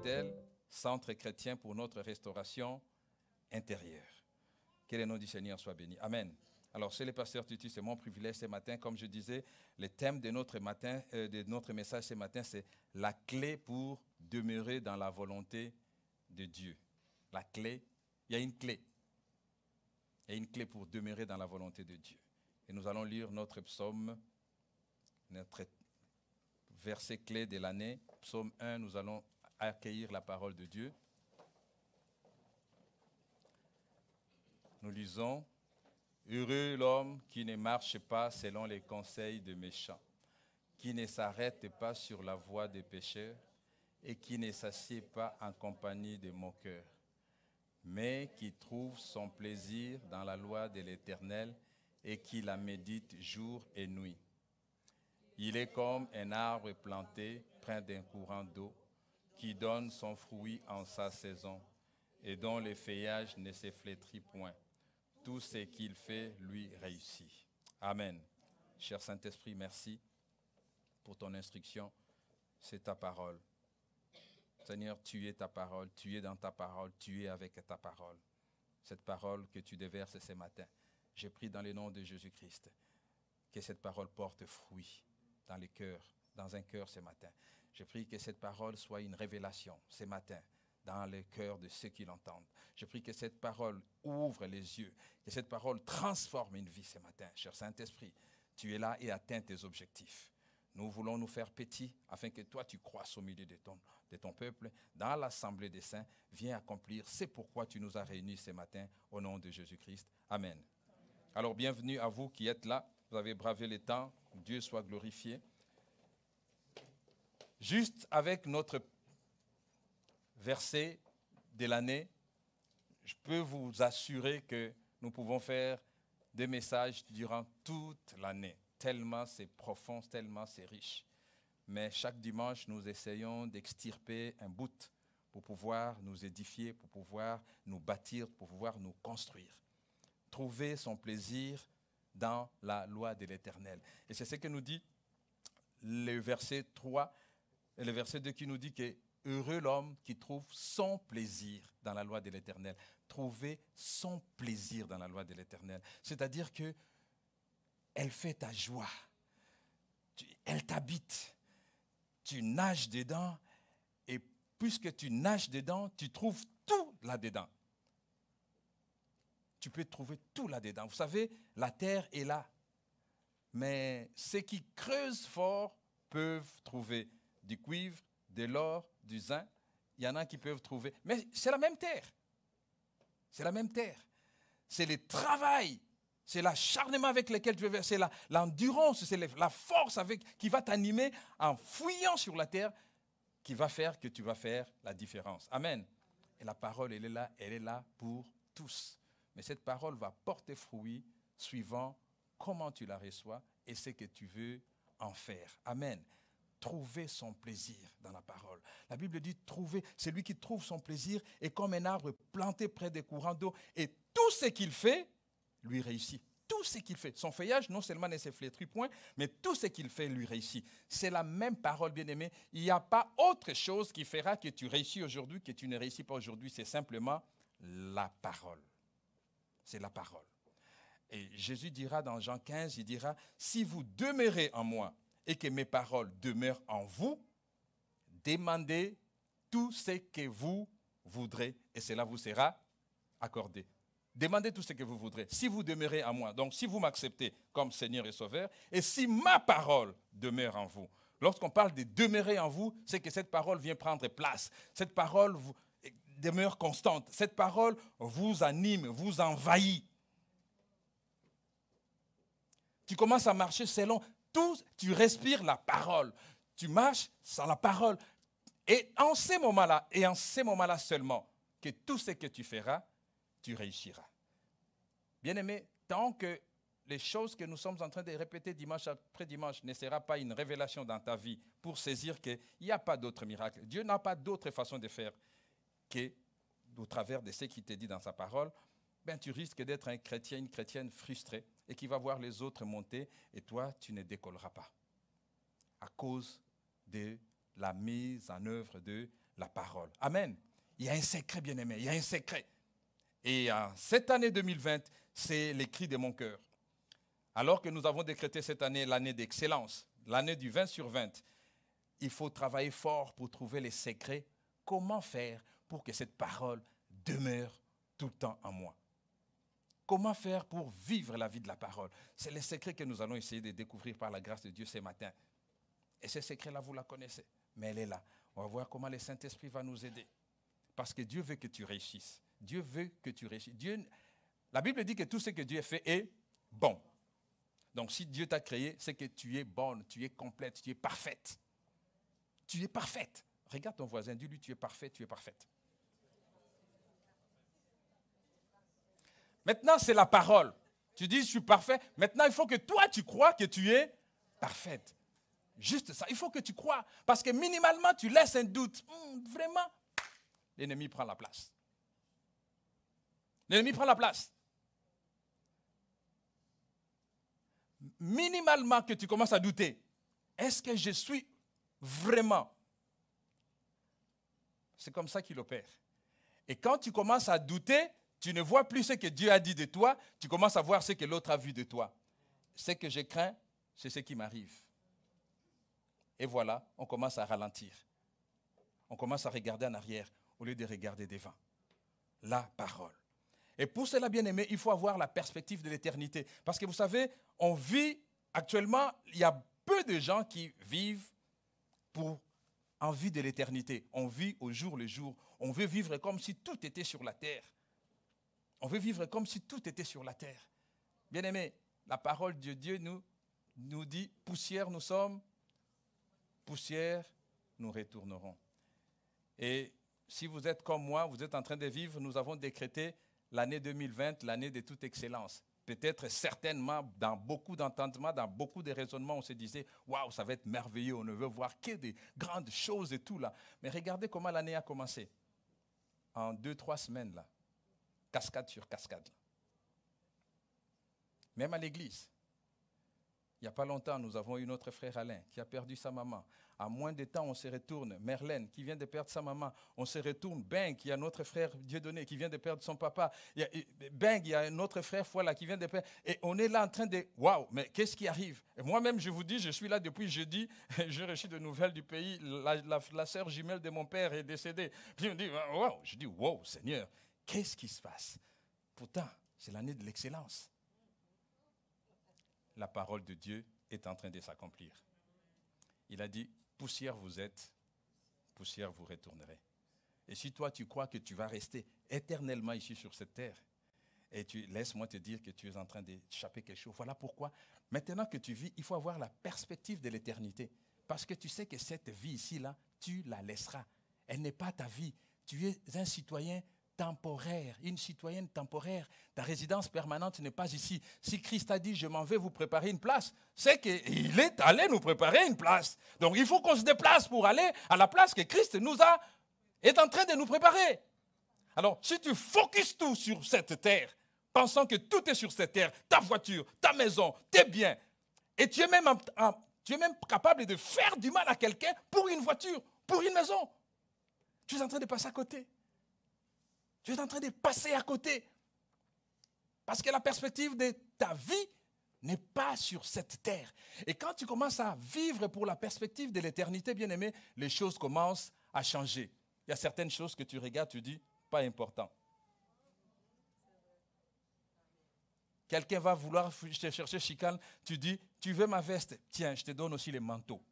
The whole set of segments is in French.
Bethel, centre chrétien pour notre restauration intérieure. Que le nom du Seigneur soit béni. Amen. Alors, c'est le pasteur Tutu, c'est mon privilège ce matin. Comme je disais, le thème de notre message ce matin, c'est la clé pour demeurer dans la volonté de Dieu. La clé, il y a une clé. Il y a une clé pour demeurer dans la volonté de Dieu. Et nous allons lire notre psaume, notre verset clé de l'année. Psaume 1, nous allons accueillir la parole de Dieu. Nous lisons. Heureux l'homme qui ne marche pas selon les conseils des méchants, qui ne s'arrête pas sur la voie des pécheurs et qui ne s'assied pas en compagnie des moqueurs, mais qui trouve son plaisir dans la loi de l'Éternel et qui la médite jour et nuit. Il est comme un arbre planté près d'un courant d'eau qui donne son fruit en sa saison et dont le feuillage ne se flétrit point. Tout ce qu'il fait lui réussit. Amen. Cher Saint-Esprit, merci pour ton instruction. C'est ta parole. Seigneur, tu es ta parole, tu es dans ta parole, tu es avec ta parole. Cette parole que tu déverses ce matin, j'ai pris dans le nom de Jésus-Christ, que cette parole porte fruit dans les cœurs, dans un cœur ce matin. Je prie que cette parole soit une révélation ce matin dans le cœur de ceux qui l'entendent. Je prie que cette parole ouvre les yeux, que cette parole transforme une vie ce matin. Cher Saint-Esprit, tu es là et atteins tes objectifs. Nous voulons nous faire petits afin que toi tu croisses au milieu de ton peuple, dans l'assemblée des saints. Viens accomplir, c'est pourquoi tu nous as réunis ce matin au nom de Jésus-Christ. Amen. Alors bienvenue à vous qui êtes là, vous avez bravé les temps, Dieu soit glorifié. Juste avec notre verset de l'année, je peux vous assurer que nous pouvons faire des messages durant toute l'année. Tellement c'est profond, tellement c'est riche. Mais chaque dimanche, nous essayons d'extirper un bout pour pouvoir nous édifier, pour pouvoir nous bâtir, pour pouvoir nous construire. Trouver son plaisir dans la loi de l'Éternel. Et c'est ce que nous dit le verset 3 et le verset 2 qui nous dit que heureux l'homme qui trouve son plaisir dans la loi de l'Éternel. Trouver son plaisir dans la loi de l'Éternel. C'est-à-dire que elle fait ta joie. Elle t'habite. Tu nages dedans et puisque tu nages dedans, tu trouves tout là-dedans. Tu peux trouver tout là-dedans. Vous savez, la terre est là. Mais ceux qui creusent fort peuvent trouver du cuivre, de l'or, du zinc. Il y en a qui peuvent trouver. Mais c'est la même terre. C'est la même terre. C'est le travail. C'est l'acharnement avec lequel tu veux faire. C'est l'endurance, c'est la force qui va t'animer en fouillant sur la terre qui va faire que tu vas faire la différence. Amen. Et la parole, elle est là pour tous. Mais cette parole va porter fruit suivant comment tu la reçois et ce que tu veux en faire. Amen. Trouver son plaisir dans la parole. La Bible dit trouver, celui qui trouve son plaisir est comme un arbre planté près des courants d'eau et tout ce qu'il fait lui réussit. Tout ce qu'il fait. Son feuillage non seulement ne se flétrit point, mais tout ce qu'il fait lui réussit. C'est la même parole, bien-aimé. Il n'y a pas autre chose qui fera que tu réussis aujourd'hui, que tu ne réussis pas aujourd'hui. C'est simplement la parole. C'est la parole. Et Jésus dira dans Jean 15, il dira, si vous demeurez en moi et que mes paroles demeurent en vous, demandez tout ce que vous voudrez et cela vous sera accordé. Demandez tout ce que vous voudrez. Si vous demeurez en moi, donc si vous m'acceptez comme Seigneur et Sauveur, et si ma parole demeure en vous. Lorsqu'on parle de demeurer en vous, c'est que cette parole vient prendre place. Cette parole demeure constante. Cette parole vous anime, vous envahit. Tu commences à marcher selon tout, tu respires la parole. Tu marches sans la parole. Et en ces moments-là seulement, que tout ce que tu feras, tu réussiras. Bien-aimé, tant que les choses que nous sommes en train de répéter dimanche après dimanche ne sera pas une révélation dans ta vie pour saisir qu'il n'y a pas d'autre miracle. Dieu n'a pas d'autre façon de faire qu'au travers de ce qu'il te dit dans sa parole, ben, tu risques d'être un chrétien, une chrétienne frustrée et qui va voir les autres monter et toi, tu ne décolleras pas à cause de la mise en œuvre de la parole. Amen. Il y a un secret, bien-aimé, il y a un secret. Et cette année 2020, c'est les cris de mon cœur. Alors que nous avons décrété cette année l'année d'excellence, l'année du 20 sur 20, il faut travailler fort pour trouver les secrets. Comment faire pour que cette parole demeure tout le temps en moi? Comment faire pour vivre la vie de la parole? C'est les secrets que nous allons essayer de découvrir par la grâce de Dieu ce matin. Et ces secrets-là, vous la connaissez, mais elle est là. On va voir comment le Saint-Esprit va nous aider. Parce que Dieu veut que tu réussisses. Dieu veut que tu réussisses. La Bible dit que tout ce que Dieu a fait est bon. Donc si Dieu t'a créé, c'est que tu es bonne, tu es complète, tu es parfaite. Tu es parfaite. Regarde ton voisin, dis-lui, tu es parfait, tu es parfaite. Maintenant, c'est la parole. Tu dis, je suis parfait. Maintenant, il faut que toi, tu crois que tu es parfaite. Juste ça. Il faut que tu crois. Parce que minimalement, tu laisses un doute. Vraiment, l'ennemi prend la place. L'ennemi prend la place. Minimalement que tu commences à douter. Est-ce que je suis vraiment? C'est comme ça qu'il opère. Et quand tu commences à douter, tu ne vois plus ce que Dieu a dit de toi, tu commences à voir ce que l'autre a vu de toi. Ce que je crains, c'est ce qui m'arrive. Et voilà, on commence à ralentir. On commence à regarder en arrière au lieu de regarder devant. La parole. Et pour cela, bien aimé, il faut avoir la perspective de l'éternité. Parce que vous savez, on vit actuellement, il y a peu de gens qui vivent en vue de l'éternité. On vit au jour le jour. On veut vivre comme si tout était sur la terre. On veut vivre comme si tout était sur la terre. Bien aimé, la parole de Dieu nous dit, poussière nous sommes, poussière nous retournerons. Et si vous êtes comme moi, vous êtes en train de vivre, nous avons décrété l'année 2020, l'année de toute excellence. Peut-être, certainement, dans beaucoup d'entendements, dans beaucoup de raisonnements, on se disait, waouh, ça va être merveilleux, on ne veut voir que des grandes choses et tout là. Mais regardez comment l'année a commencé. En 2-3 semaines là. Cascade sur cascade. Même à l'église. Il n'y a pas longtemps, nous avons eu notre frère Alain qui a perdu sa maman. À moins de temps, on se retourne. Merlène qui vient de perdre sa maman. On se retourne. Beng, il y a notre frère Dieudonné qui vient de perdre son papa. Beng, il y a notre frère Fouala qui vient de perdre. Et on est là en train de... Waouh, mais qu'est-ce qui arrive? Et moi-même, je vous dis, je suis là depuis jeudi. J'ai reçu de nouvelles du pays. La sœur jumelle de mon père est décédée. Puis on dit, waouh. Je dis, waouh, Seigneur, qu'est-ce qui se passe? Pourtant, c'est l'année de l'excellence. La parole de Dieu est en train de s'accomplir. Il a dit, poussière vous êtes, poussière vous retournerez. Et si toi tu crois que tu vas rester éternellement ici sur cette terre, et laisse-moi te dire que tu es en train d'échapper quelque chose. Voilà pourquoi, maintenant que tu vis, il faut avoir la perspective de l'éternité. Parce que tu sais que cette vie ici-là, tu la laisseras. Elle n'est pas ta vie. Tu es un citoyen temporaire, une citoyenne temporaire. Ta résidence permanente n'est pas ici. Si Christ a dit, je m'en vais vous préparer une place, c'est qu'il est allé nous préparer une place. Donc il faut qu'on se déplace pour aller à la place que Christ est en train de nous préparer. Alors, si tu focuses tout sur cette terre, pensant que tout est sur cette terre, ta voiture, ta maison, tes biens, et tu es même capable de faire du mal à quelqu'un pour une voiture, pour une maison, tu es en train de passer à côté. Tu es en train de passer à côté. Parce que la perspective de ta vie n'est pas sur cette terre. Et quand tu commences à vivre pour la perspective de l'éternité, bien aimé, les choses commencent à changer. Il y a certaines choses que tu regardes, tu dis, pas important. Quelqu'un va vouloir te chercher chicane, tu dis, tu veux ma veste? Tiens, je te donne aussi les manteaux.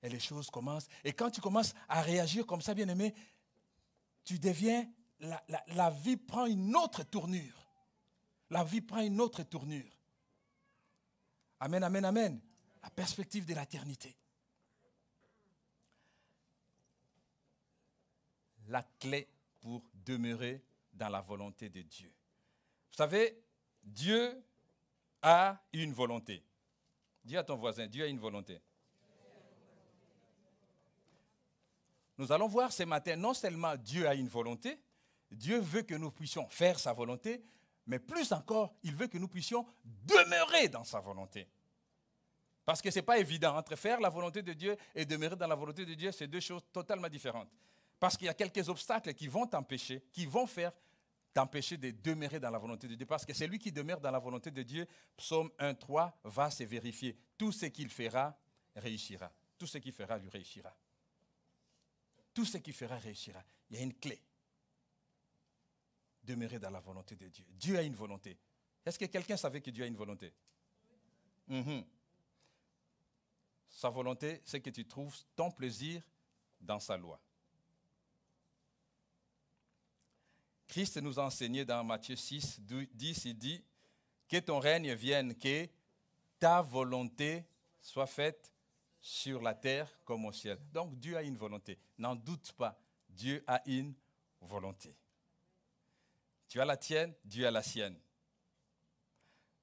Et les choses commencent. Et quand tu commences à réagir comme ça, bien-aimé, tu deviens, la vie prend une autre tournure. La vie prend une autre tournure. Amen, amen, amen. La perspective de l'éternité. La clé pour demeurer dans la volonté de Dieu. Vous savez, Dieu a une volonté. Dis à ton voisin, Dieu a une volonté. Nous allons voir ce matin, non seulement Dieu a une volonté, Dieu veut que nous puissions faire sa volonté, mais plus encore, il veut que nous puissions demeurer dans sa volonté. Parce que ce n'est pas évident. Entre faire la volonté de Dieu et demeurer dans la volonté de Dieu, c'est deux choses totalement différentes. Parce qu'il y a quelques obstacles qui vont t'empêcher, qui vont faire t'empêcher de demeurer dans la volonté de Dieu. Parce que celui qui demeure dans la volonté de Dieu, Psaume 1,3, va se vérifier. Tout ce qu'il fera réussira. Tout ce qu'il fera lui réussira. Tout ce qu'il fera réussira. Il y a une clé. Demeurer dans la volonté de Dieu. Dieu a une volonté. Est-ce que quelqu'un savait que Dieu a une volonté? Sa volonté, c'est que tu trouves ton plaisir dans sa loi. Christ nous a enseigné dans Matthieu 6, 10, il dit que ton règne vienne, que ta volonté soit faite sur la terre comme au ciel. Donc Dieu a une volonté. N'en doute pas, Dieu a une volonté. Tu as la tienne, Dieu a la sienne.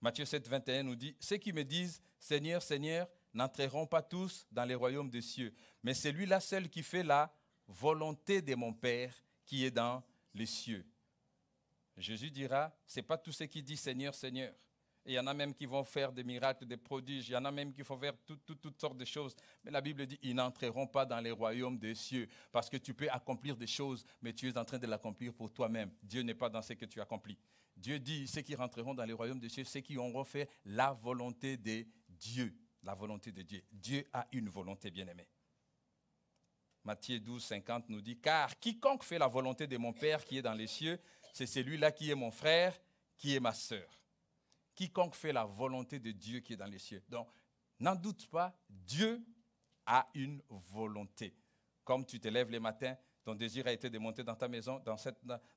Matthieu 7, 21 nous dit, ceux qui me disent, Seigneur, Seigneur, n'entreront pas tous dans les royaumes des cieux, mais celui-là seul qui fait la volonté de mon Père qui est dans les cieux. Jésus dira, ce n'est pas tous ceux qui disent Seigneur, Seigneur. Et il y en a même qui vont faire des miracles, des prodiges, il y en a même qui vont faire toutes sortes de choses. Mais la Bible dit, ils n'entreront pas dans les royaumes des cieux. Parce que tu peux accomplir des choses, mais tu es en train de l'accomplir pour toi-même. Dieu n'est pas dans ce que tu accomplis. Dieu dit, ceux qui rentreront dans les royaumes des cieux, ceux qui auront fait la volonté de Dieu. La volonté de Dieu. Dieu a une volonté, bien-aimée. Matthieu 12, 50 nous dit, car quiconque fait la volonté de mon Père qui est dans les cieux, c'est celui-là qui est mon frère, qui est ma sœur. Quiconque fait la volonté de Dieu qui est dans les cieux. Donc, n'en doute pas, Dieu a une volonté. Comme tu te lèves les matins, ton désir a été de monter dans ta maison,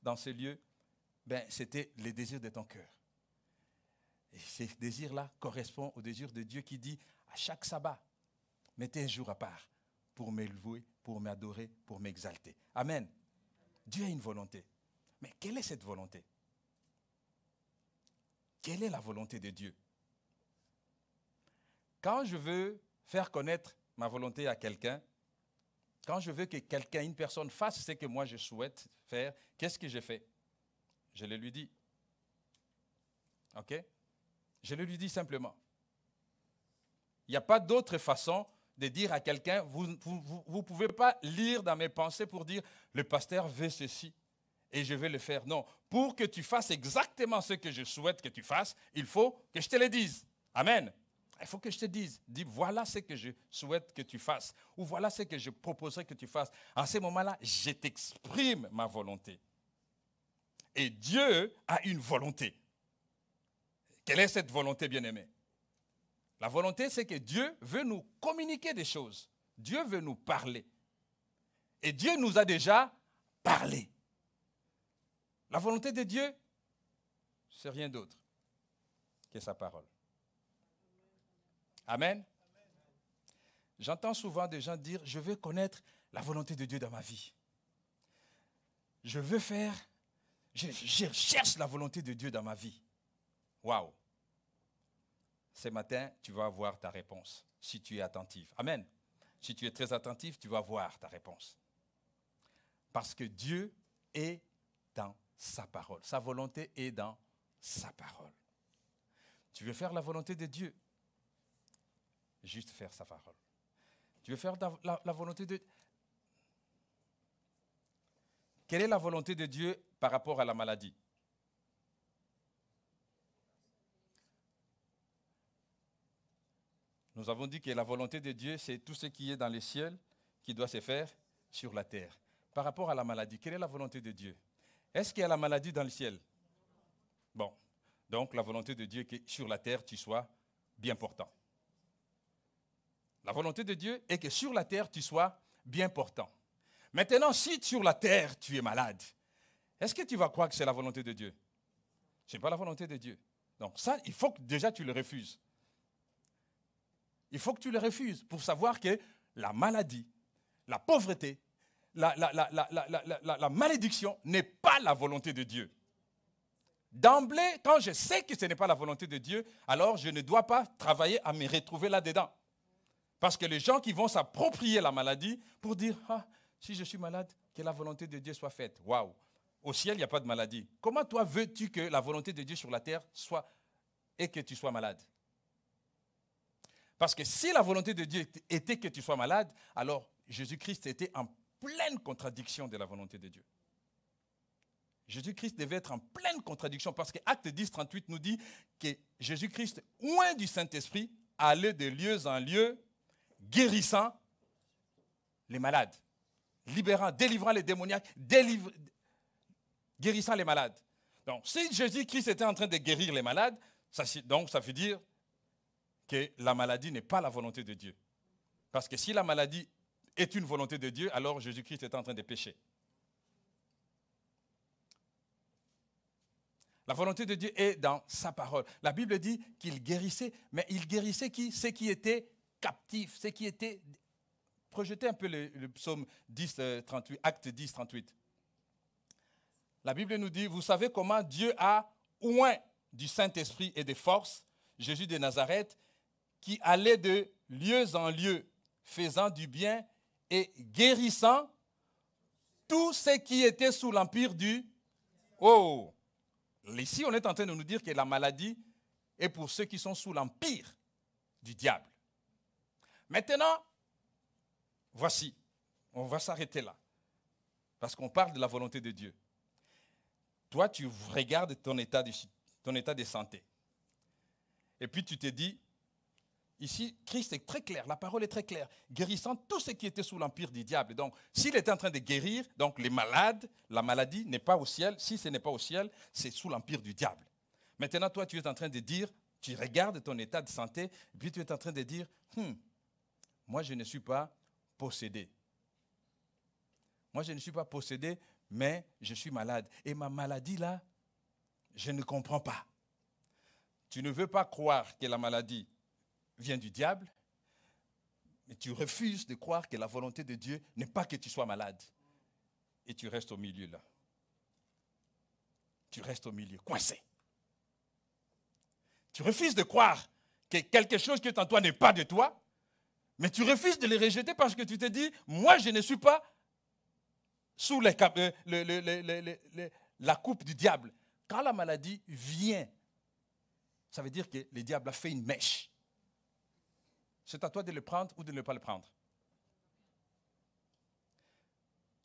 dans ce lieu, ben, c'était le désir de ton cœur. Et ce désir-là correspond au désir de Dieu qui dit, à chaque sabbat, mettez un jour à part pour m'élever, pour m'adorer, pour m'exalter. Amen. Dieu a une volonté. Mais quelle est cette volonté? Quelle est la volonté de Dieu? Quand je veux faire connaître ma volonté à quelqu'un, quand je veux que quelqu'un, une personne fasse ce que moi je souhaite faire, qu'est-ce que je fais? Je le lui dis. OK? Je le lui dis simplement. Il n'y a pas d'autre façon de dire à quelqu'un, vous ne pouvez pas lire dans mes pensées pour dire, le pasteur veut ceci et je vais le faire. Non, pour que tu fasses exactement ce que je souhaite que tu fasses, il faut que je te le dise. Amen. Il faut que je te dise. Dis, voilà ce que je souhaite que tu fasses. Ou voilà ce que je proposerai que tu fasses. En ce moment-là, je t'exprime ma volonté. Et Dieu a une volonté. Quelle est cette volonté, bien-aimée? La volonté, c'est que Dieu veut nous communiquer des choses. Dieu veut nous parler. Et Dieu nous a déjà parlé. La volonté de Dieu, c'est rien d'autre que sa parole. Amen. J'entends souvent des gens dire, je veux connaître la volonté de Dieu dans ma vie. Je veux faire, je cherche la volonté de Dieu dans ma vie. Waouh! Ce matin, tu vas avoir ta réponse, si tu es attentif. Amen. Si tu es très attentif, tu vas avoir ta réponse. Parce que Dieu est dans sa parole. Sa volonté est dans sa parole. Tu veux faire la volonté de Dieu? Juste faire sa parole. Tu veux faire la volonté de... Quelle est la volonté de Dieu par rapport à la maladie? Nous avons dit que la volonté de Dieu, c'est tout ce qui est dans les cieux qui doit se faire sur la terre. Par rapport à la maladie, quelle est la volonté de Dieu? Est-ce qu'il y a la maladie dans le ciel? Bon, donc la volonté de Dieu est que sur la terre, tu sois bien portant. La volonté de Dieu est que sur la terre, tu sois bien portant. Maintenant, si sur la terre, tu es malade, est-ce que tu vas croire que c'est la volonté de Dieu? Ce n'est pas la volonté de Dieu. Donc ça, il faut que déjà tu le refuses. Il faut que tu le refuses pour savoir que la maladie, la pauvreté, la malédiction n'est pas la volonté de Dieu. D'emblée, quand je sais que ce n'est pas la volonté de Dieu, alors je ne dois pas travailler à me retrouver là-dedans. Parce que les gens qui vont s'approprier la maladie pour dire, ah, si je suis malade, que la volonté de Dieu soit faite. Waouh! Au ciel, il n'y a pas de maladie. Comment toi veux-tu que la volonté de Dieu sur la terre soit et que tu sois malade? Parce que si la volonté de Dieu était que tu sois malade, alors Jésus-Christ était en pleine contradiction de la volonté de Dieu. Jésus-Christ devait être en pleine contradiction parce que Acte 10, 38 nous dit que Jésus-Christ, loin du Saint-Esprit, allait de lieu en lieu, guérissant les malades, libérant, délivrant les démoniaques, guérissant les malades. Donc, si Jésus-Christ était en train de guérir les malades, ça veut dire que la maladie n'est pas la volonté de Dieu. Parce que si la maladie est une volonté de Dieu, alors Jésus-Christ est en train de pécher. La volonté de Dieu est dans sa parole. La Bible dit qu'il guérissait, mais il guérissait qui? Ceux qui étaient captifs, ceux qui étaient... Projetez un peu le psaume 10, 38, Acte 10, 38. La Bible nous dit, vous savez comment Dieu a oint du Saint-Esprit et de force Jésus de Nazareth, qui allait de lieu en lieu, faisant du bien et guérissant tous ceux qui étaient sous l'empire du... Oh! Ici, on est en train de nous dire que la maladie est pour ceux qui sont sous l'empire du diable. Maintenant, voici, on va s'arrêter là, parce qu'on parle de la volonté de Dieu. Toi, tu regardes ton état de santé. Et puis tu te dis, ici, Christ est très clair, la parole est très claire, guérissant tous ceux qui étaient sous l'empire du diable. Donc, s'il était en train de guérir, donc les malades, la maladie n'est pas au ciel. Si ce n'est pas au ciel, c'est sous l'empire du diable. Maintenant, toi, tu es en train de dire, tu regardes ton état de santé, et puis tu es en train de dire, moi, je ne suis pas possédé. Moi, je ne suis pas possédé, mais je suis malade. Et ma maladie, là, je ne comprends pas. Tu ne veux pas croire que la maladie vient du diable, mais tu refuses de croire que la volonté de Dieu n'est pas que tu sois malade. Et tu restes au milieu là. Tu restes au milieu, coincé. Tu refuses de croire que quelque chose qui est en toi n'est pas de toi, mais tu refuses de le rejeter parce que tu te dis, moi je ne suis pas sous la coupe du diable. Quand la maladie vient, ça veut dire que le diable a fait une mèche. C'est à toi de le prendre ou de ne pas le prendre.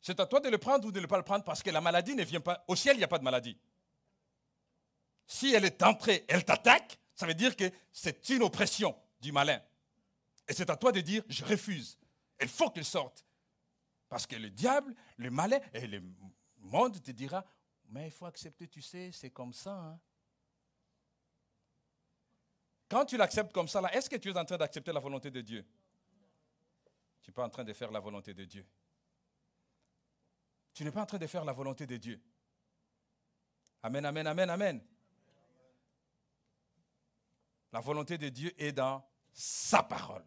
C'est à toi de le prendre ou de ne pas le prendre parce que la maladie ne vient pas. Au ciel, il n'y a pas de maladie. Si elle est entrée, elle t'attaque, ça veut dire que c'est une oppression du malin. Et c'est à toi de dire, je refuse. Il faut qu'elle sorte. Parce que le diable, le malin et le monde te dira, mais il faut accepter, tu sais, c'est comme ça. Hein. Quand tu l'acceptes comme ça, là, est-ce que tu es en train d'accepter la volonté de Dieu? Tu n'es pas en train de faire la volonté de Dieu. Tu n'es pas en train de faire la volonté de Dieu. Amen, amen, amen, amen. La volonté de Dieu est dans sa parole.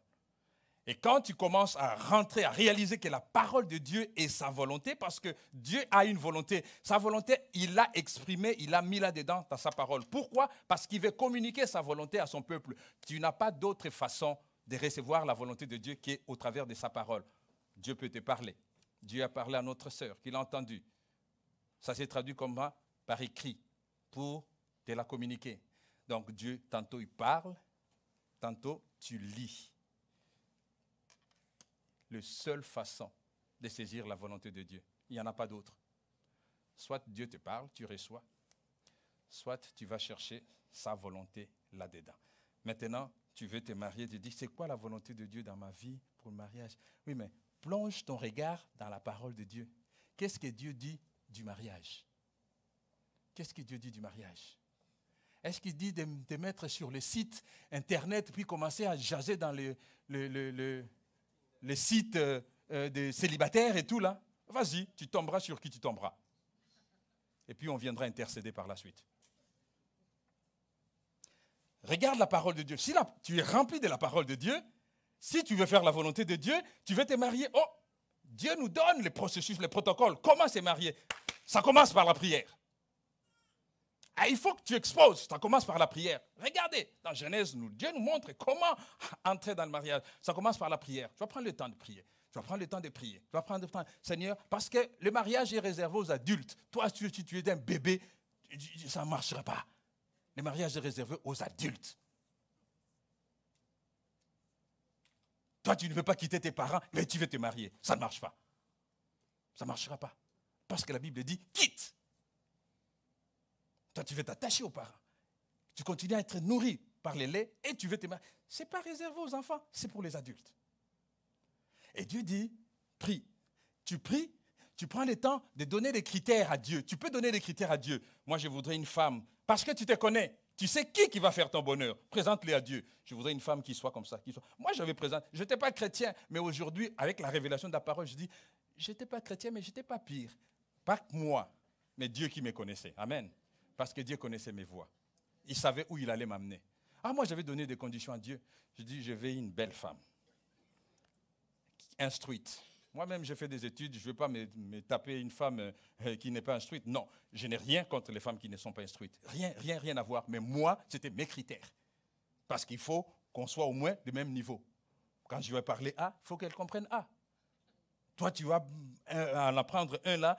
Et quand tu commences à rentrer, à réaliser que la parole de Dieu est sa volonté, parce que Dieu a une volonté. Sa volonté, il l'a exprimée, il l'a mis là-dedans dans sa parole. Pourquoi? Parce qu'il veut communiquer sa volonté à son peuple. Tu n'as pas d'autre façon de recevoir la volonté de Dieu qu'au travers de sa parole. Dieu peut te parler. Dieu a parlé à notre sœur, qu'il a entendu. Ça s'est traduit comme par écrit, pour te la communiquer. Donc Dieu, tantôt il parle, tantôt tu lis. La seule façon de saisir la volonté de Dieu. Il n'y en a pas d'autre. Soit Dieu te parle, tu reçois, soit tu vas chercher sa volonté là-dedans. Maintenant, tu veux te marier, tu dis, c'est quoi la volonté de Dieu dans ma vie pour le mariage? Oui, mais plonge ton regard dans la parole de Dieu. Qu'est-ce que Dieu dit du mariage? Qu'est-ce que Dieu dit du mariage? Est-ce qu'il dit de te mettre sur le site Internet puis commencer à jaser dans les sites des célibataires et tout là? Vas-y, tu tomberas sur qui tu tomberas. Et puis on viendra intercéder par la suite. Regarde la parole de Dieu. Si tu es rempli de la parole de Dieu, si tu veux faire la volonté de Dieu, tu veux te marier. Oh, Dieu nous donne les processus, les protocoles. Comment se marier? Ça commence par la prière. Il faut que tu exposes. Ça commence par la prière. Regardez, dans Genèse, Dieu nous montre comment entrer dans le mariage. Ça commence par la prière. Tu vas prendre le temps de prier. Tu vas prendre le temps de prier. Tu vas prendre le temps, Seigneur, parce que le mariage est réservé aux adultes. Toi, si tu es un bébé, ça ne marchera pas. Le mariage est réservé aux adultes. Toi, tu ne veux pas quitter tes parents, mais tu veux te marier. Ça ne marche pas. Ça ne marchera pas. Parce que la Bible dit, quitte. Toi, tu veux t'attacher aux parents. Tu continues à être nourri par les laits et tu veux te marier. Ce n'est pas réservé aux enfants, c'est pour les adultes. Et Dieu dit, prie. Tu pries, tu prends le temps de donner des critères à Dieu. Tu peux donner des critères à Dieu. Moi, je voudrais une femme, parce que tu te connais. Tu sais qui va faire ton bonheur. Présente-les à Dieu. Je voudrais une femme qui soit comme ça. Moi, je vais présenter. Je n'étais pas chrétien, mais aujourd'hui, avec la révélation de la parole, je dis, je n'étais pas chrétien, mais je n'étais pas pire. Pas que moi, mais Dieu qui me connaissait. Amen. Parce que Dieu connaissait mes voies. Il savait où il allait m'amener. Ah, moi, j'avais donné des conditions à Dieu. Je dis, je veux une belle femme. Instruite. Moi-même, j'ai fait des études. Je ne veux pas me taper une femme qui n'est pas instruite. Non, je n'ai rien contre les femmes qui ne sont pas instruites. Rien à voir. Mais moi, c'était mes critères. Parce qu'il faut qu'on soit au moins du même niveau. Quand je vais parler A, il faut qu'elle comprenne A. Toi, tu vas en apprendre un là.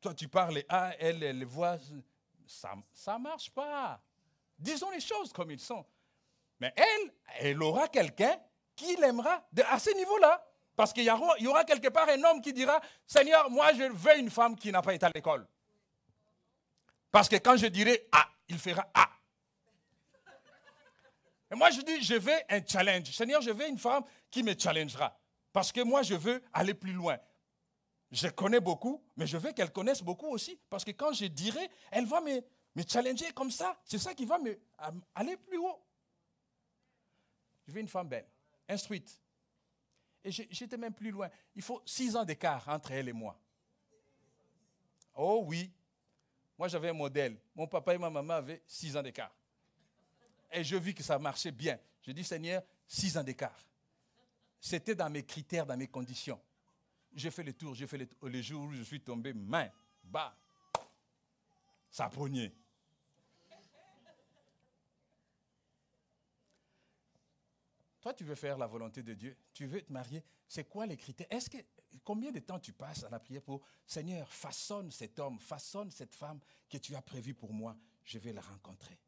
Toi, tu parles A, elle voit. Ça ne marche pas. Disons les choses comme elles sont. Mais elle aura quelqu'un qui l'aimera à ce niveau-là. Parce qu'il y aura quelque part un homme qui dira, Seigneur, moi je veux une femme qui n'a pas été à l'école. Parce que quand je dirai A, il fera A. Et moi je dis, je veux un challenge. Seigneur, je veux une femme qui me challengera. Parce que moi je veux aller plus loin. Je connais beaucoup, mais je veux qu'elle connaisse beaucoup aussi. Parce que quand je dirai, elle va me challenger comme ça. C'est ça qui va aller plus haut. Je veux une femme belle, instruite. Et j'étais même plus loin. Il faut 6 ans d'écart entre elle et moi. Oh oui. Moi, j'avais un modèle. Mon papa et ma maman avaient 6 ans d'écart. Et je vis que ça marchait bien. Je dis, Seigneur, 6 ans d'écart. C'était dans mes critères, dans mes conditions. J'ai fait le tour, le jour où je suis tombé, main, bas. Ça a pogné. Toi, tu veux faire la volonté de Dieu, tu veux te marier, c'est quoi les critères? Combien de temps tu passes à la prière pour Seigneur, façonne cet homme, façonne cette femme que tu as prévue pour moi, je vais la rencontrer.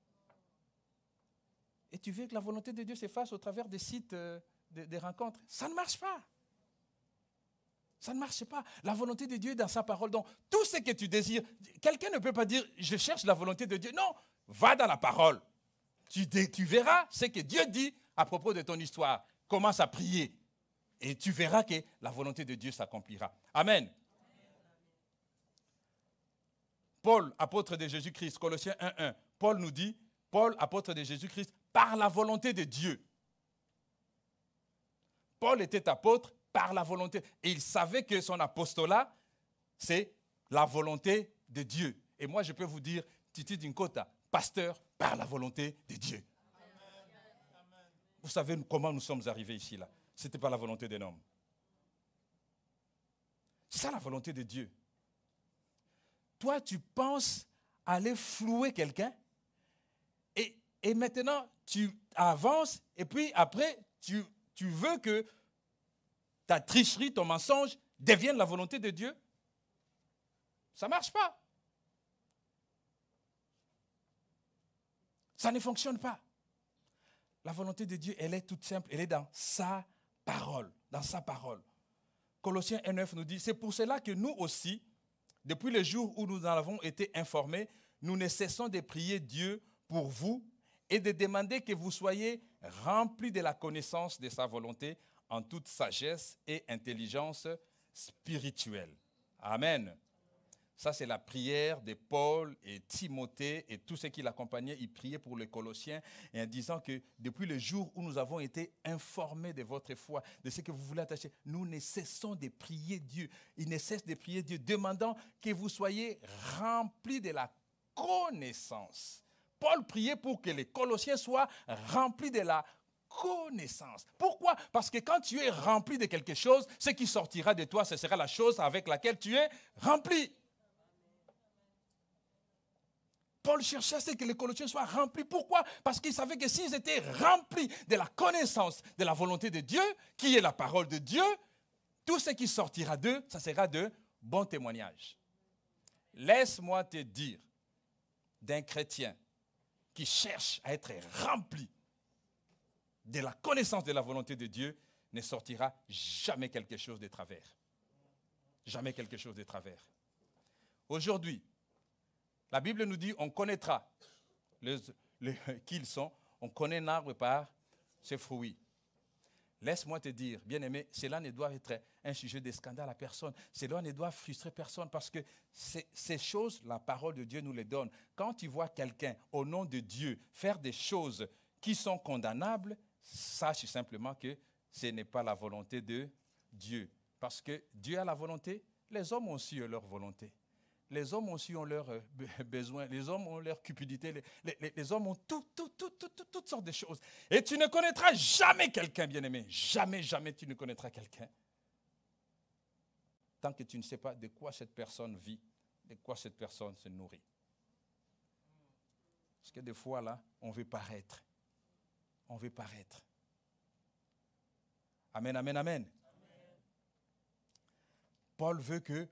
Et tu veux que la volonté de Dieu se fasse au travers des sites de rencontres. Ça ne marche pas. Ça ne marche pas. La volonté de Dieu est dans sa parole. Donc, tout ce que tu désires, quelqu'un ne peut pas dire je cherche la volonté de Dieu. Non, va dans la parole. Tu verras ce que Dieu dit à propos de ton histoire. Commence à prier. Et tu verras que la volonté de Dieu s'accomplira. Amen. Paul, apôtre de Jésus-Christ, Colossiens 1:1. Paul nous dit, Paul, apôtre de Jésus-Christ, par la volonté de Dieu. Paul était apôtre par la volonté. Et il savait que son apostolat, c'est la volonté de Dieu. Et moi, je peux vous dire, Titi Dinkota, pasteur par la volonté de Dieu. Vous savez comment nous sommes arrivés ici, là. Ce n'était pas la volonté d'un homme. C'est ça la volonté de Dieu. Toi, tu penses aller flouer quelqu'un et maintenant, tu avances et puis après, tu veux que ta tricherie, ton mensonge devienne la volonté de Dieu. Ça ne marche pas. Ça ne fonctionne pas. La volonté de Dieu, elle est toute simple. Elle est dans sa parole. Dans sa parole. Colossiens 1:9 nous dit, c'est pour cela que nous aussi, depuis le jour où nous en avons été informés, nous ne cessons de prier Dieu pour vous et de demander que vous soyez remplis de la connaissance de sa volonté en toute sagesse et intelligence spirituelle. Amen. Ça, c'est la prière de Paul et Timothée et tous ceux qui l'accompagnaient. Ils priaient pour les Colossiens et en disant que depuis le jour où nous avons été informés de votre foi, de ce que vous voulez attacher, nous ne cessons de prier Dieu. Ils ne cessent de prier Dieu, demandant que vous soyez remplis de la connaissance. Paul priait pour que les Colossiens soient remplis de la connaissance. Pourquoi? Parce que quand tu es rempli de quelque chose, ce qui sortira de toi, ce sera la chose avec laquelle tu es rempli. Paul cherchait à ce que les Colossiens soient remplis. Pourquoi? Parce qu'il savait que s'ils étaient remplis de la connaissance de la volonté de Dieu, qui est la parole de Dieu, tout ce qui sortira d'eux, ça sera de bons témoignages. Laisse-moi te dire d'un chrétien qui cherche à être rempli de la connaissance de la volonté de Dieu, ne sortira jamais quelque chose de travers. Jamais quelque chose de travers. Aujourd'hui, la Bible nous dit on connaîtra qui ils sont. On connaît un arbre par ses fruits. Laisse-moi te dire, bien-aimé, cela ne doit être un sujet de scandale à personne. Cela ne doit frustrer personne parce que ces choses, la parole de Dieu nous les donne. Quand tu vois quelqu'un, au nom de Dieu, faire des choses qui sont condamnables, sache simplement que ce n'est pas la volonté de Dieu. Parce que Dieu a la volonté, les hommes aussi ont leur volonté. Les hommes aussi ont leurs besoins, les hommes ont leur cupidité, les hommes ont toutes sortes de choses. Et tu ne connaîtras jamais quelqu'un, bien-aimé. Jamais, jamais tu ne connaîtras quelqu'un. Tant que tu ne sais pas de quoi cette personne vit, de quoi cette personne se nourrit. Parce que des fois, là, on veut paraître. On veut paraître. Amen, amen, amen. Amen. Paul veut que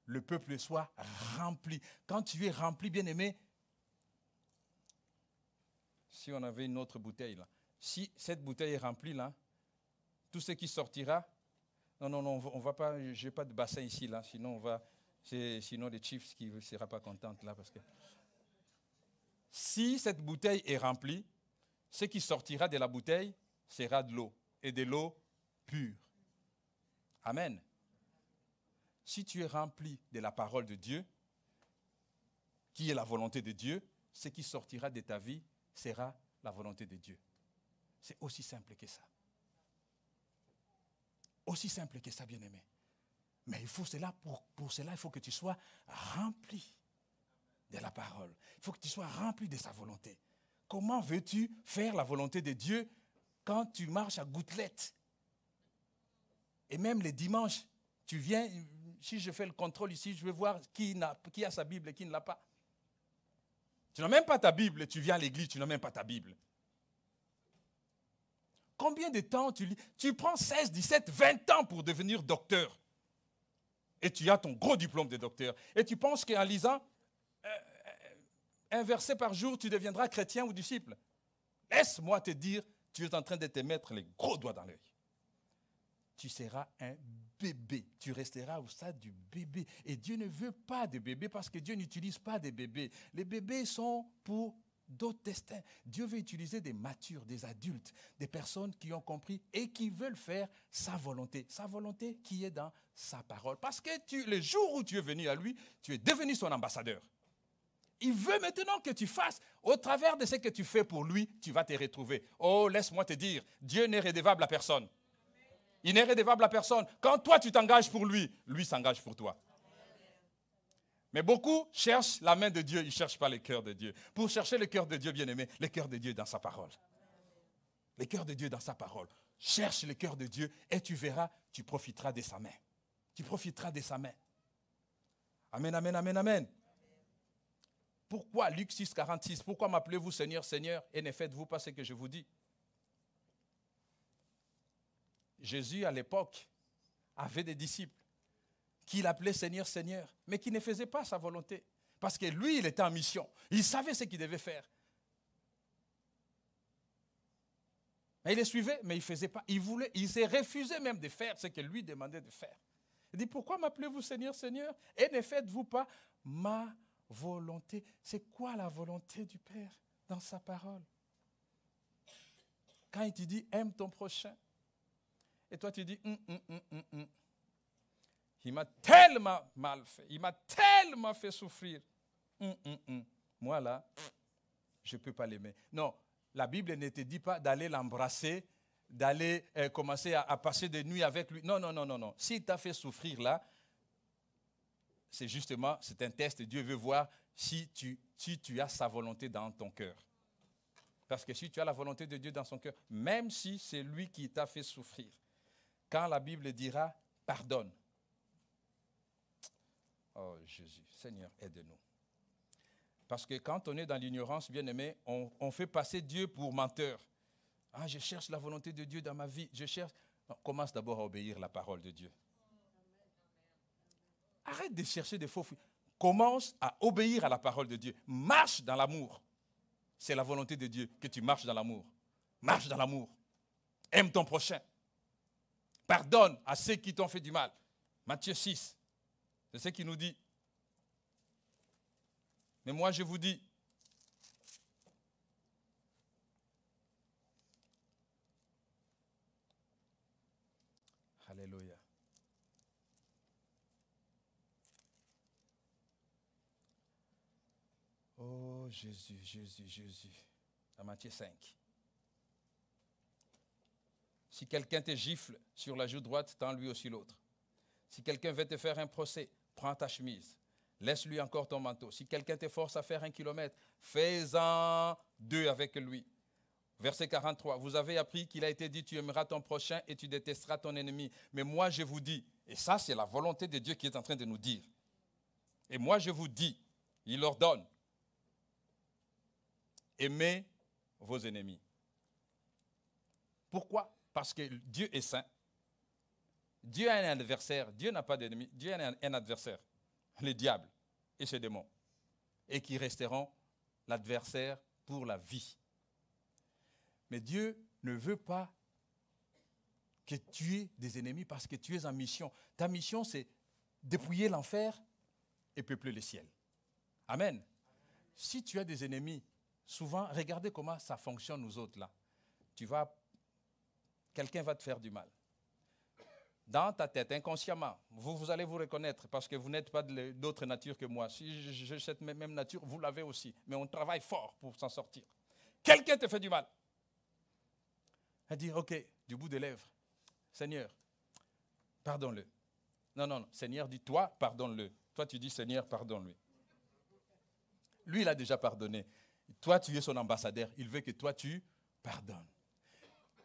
le peuple soit rempli. Quand tu es rempli, bien-aimé, si on avait une autre bouteille là, si cette bouteille est remplie là, tout ce qui sortira, non, on va pas, je n'ai pas de bassin ici là, sinon sinon les Chiefs qui ne seront pas contents là parce que si cette bouteille est remplie, ce qui sortira de la bouteille sera de l'eau et de l'eau pure. Amen. Si tu es rempli de la parole de Dieu, qui est la volonté de Dieu, ce qui sortira de ta vie sera la volonté de Dieu. C'est aussi simple que ça. Aussi simple que ça, bien-aimé. Mais il faut cela, pour cela, il faut que tu sois rempli de la parole. Il faut que tu sois rempli de sa volonté. Comment veux-tu faire la volonté de Dieu quand tu marches à gouttelettes? Et même les dimanches, tu viens... Si je fais le contrôle ici, je vais voir qui a sa Bible et qui ne l'a pas. Tu n'as même pas ta Bible, tu viens à l'église, tu n'as même pas ta Bible. Combien de temps tu lis? Tu prends 16, 17, 20 ans pour devenir docteur. Et tu as ton gros diplôme de docteur. Et tu penses qu'en lisant un verset par jour, tu deviendras chrétien ou disciple. Laisse-moi te dire, tu es en train de te mettre les gros doigts dans l'œil. Tu seras un bébé. Tu resteras au stade du bébé. Et Dieu ne veut pas de bébés parce que Dieu n'utilise pas des bébés. Les bébés sont pour d'autres destins. Dieu veut utiliser des matures, des adultes, des personnes qui ont compris et qui veulent faire sa volonté. Sa volonté qui est dans sa parole. Parce que le jour où tu es venu à lui, tu es devenu son ambassadeur. Il veut maintenant que tu fasses, au travers de ce que tu fais pour lui, tu vas te retrouver. Oh, laisse-moi te dire, Dieu n'est redevable à personne. Il n'est redevable à personne. Quand toi, tu t'engages pour lui, lui s'engage pour toi. Mais beaucoup cherchent la main de Dieu, ils ne cherchent pas le cœur de Dieu. Pour chercher le cœur de Dieu, bien-aimé, le cœur de Dieu est dans sa parole. Le cœur de Dieu est dans sa parole. Cherche le cœur de Dieu et tu verras, tu profiteras de sa main. Tu profiteras de sa main. Amen, amen, amen, amen. Pourquoi, Luc 6, 46, pourquoi m'appelez-vous Seigneur, Seigneur, et ne faites-vous pas ce que je vous dis? Jésus, à l'époque, avait des disciples qu'il appelait Seigneur, Seigneur, mais qui ne faisaient pas sa volonté. Parce que lui, il était en mission. Il savait ce qu'il devait faire. Mais il les suivait, mais il ne faisait pas. Il s'est refusé même de faire ce que lui demandait de faire. Il dit, pourquoi m'appelez-vous Seigneur, Seigneur, et ne faites-vous pas ma volonté? C'est quoi la volonté du Père dans sa parole? Quand il te dit, aime ton prochain, et toi, tu dis, il m'a tellement mal fait, il m'a tellement fait souffrir. Moi, là, je ne peux pas l'aimer. Non, la Bible ne te dit pas d'aller l'embrasser, d'aller commencer à passer des nuits avec lui. Non, non, non, non, non. S'il t'a fait souffrir, là, c'est justement, c'est un test. Dieu veut voir si tu as sa volonté dans ton cœur. Parce que si tu as la volonté de Dieu dans son cœur, même si c'est lui qui t'a fait souffrir, quand la Bible dira « pardonne », oh Jésus, Seigneur, aide-nous. Parce que quand on est dans l'ignorance, bien-aimé, on fait passer Dieu pour menteur. Ah, je cherche la volonté de Dieu dans ma vie. Je cherche. Non, commence d'abord à obéir la parole de Dieu. Arrête de chercher des faux. Commence à obéir à la parole de Dieu. Marche dans l'amour. C'est la volonté de Dieu que tu marches dans l'amour. Marche dans l'amour. Aime ton prochain. Pardonne à ceux qui t'ont fait du mal. Matthieu 6, c'est ce qu'il nous dit. Mais moi, je vous dis, alléluia. Oh Jésus, Jésus, Jésus. Dans Matthieu 5. Si quelqu'un te gifle sur la joue droite, tends lui aussi l'autre. Si quelqu'un veut te faire un procès, prends ta chemise. Laisse-lui encore ton manteau. Si quelqu'un te force à faire 1 kilomètre, fais-en 2 avec lui. Verset 43, vous avez appris qu'il a été dit, tu aimeras ton prochain et tu détesteras ton ennemi. Mais moi je vous dis, et ça c'est la volonté de Dieu qui est en train de nous dire. Et moi je vous dis, il ordonne, aimez vos ennemis. Pourquoi? Parce que Dieu est saint. Dieu a un adversaire. Dieu n'a pas d'ennemi. Dieu a un adversaire, le diable et ses démons. Et qui resteront l'adversaire pour la vie. Mais Dieu ne veut pas que tu aies des ennemis parce que tu es en mission. Ta mission, c'est dépouiller l'enfer et peupler le ciel. Amen. Si tu as des ennemis, souvent, regardez comment ça fonctionne nous autres là. Quelqu'un va te faire du mal. Dans ta tête, inconsciemment, vous allez vous reconnaître parce que vous n'êtes pas d'autre nature que moi. Si j'ai cette même nature, vous l'avez aussi. Mais on travaille fort pour s'en sortir. Quelqu'un te fait du mal. Elle dit, ok, du bout des lèvres, Seigneur, pardonne-le. Non, Seigneur dit, toi, pardonne-le. Toi, tu dis, Seigneur, pardonne-lui. Lui, il a déjà pardonné. Toi, tu es son ambassadeur. Il veut que toi, tu pardonnes.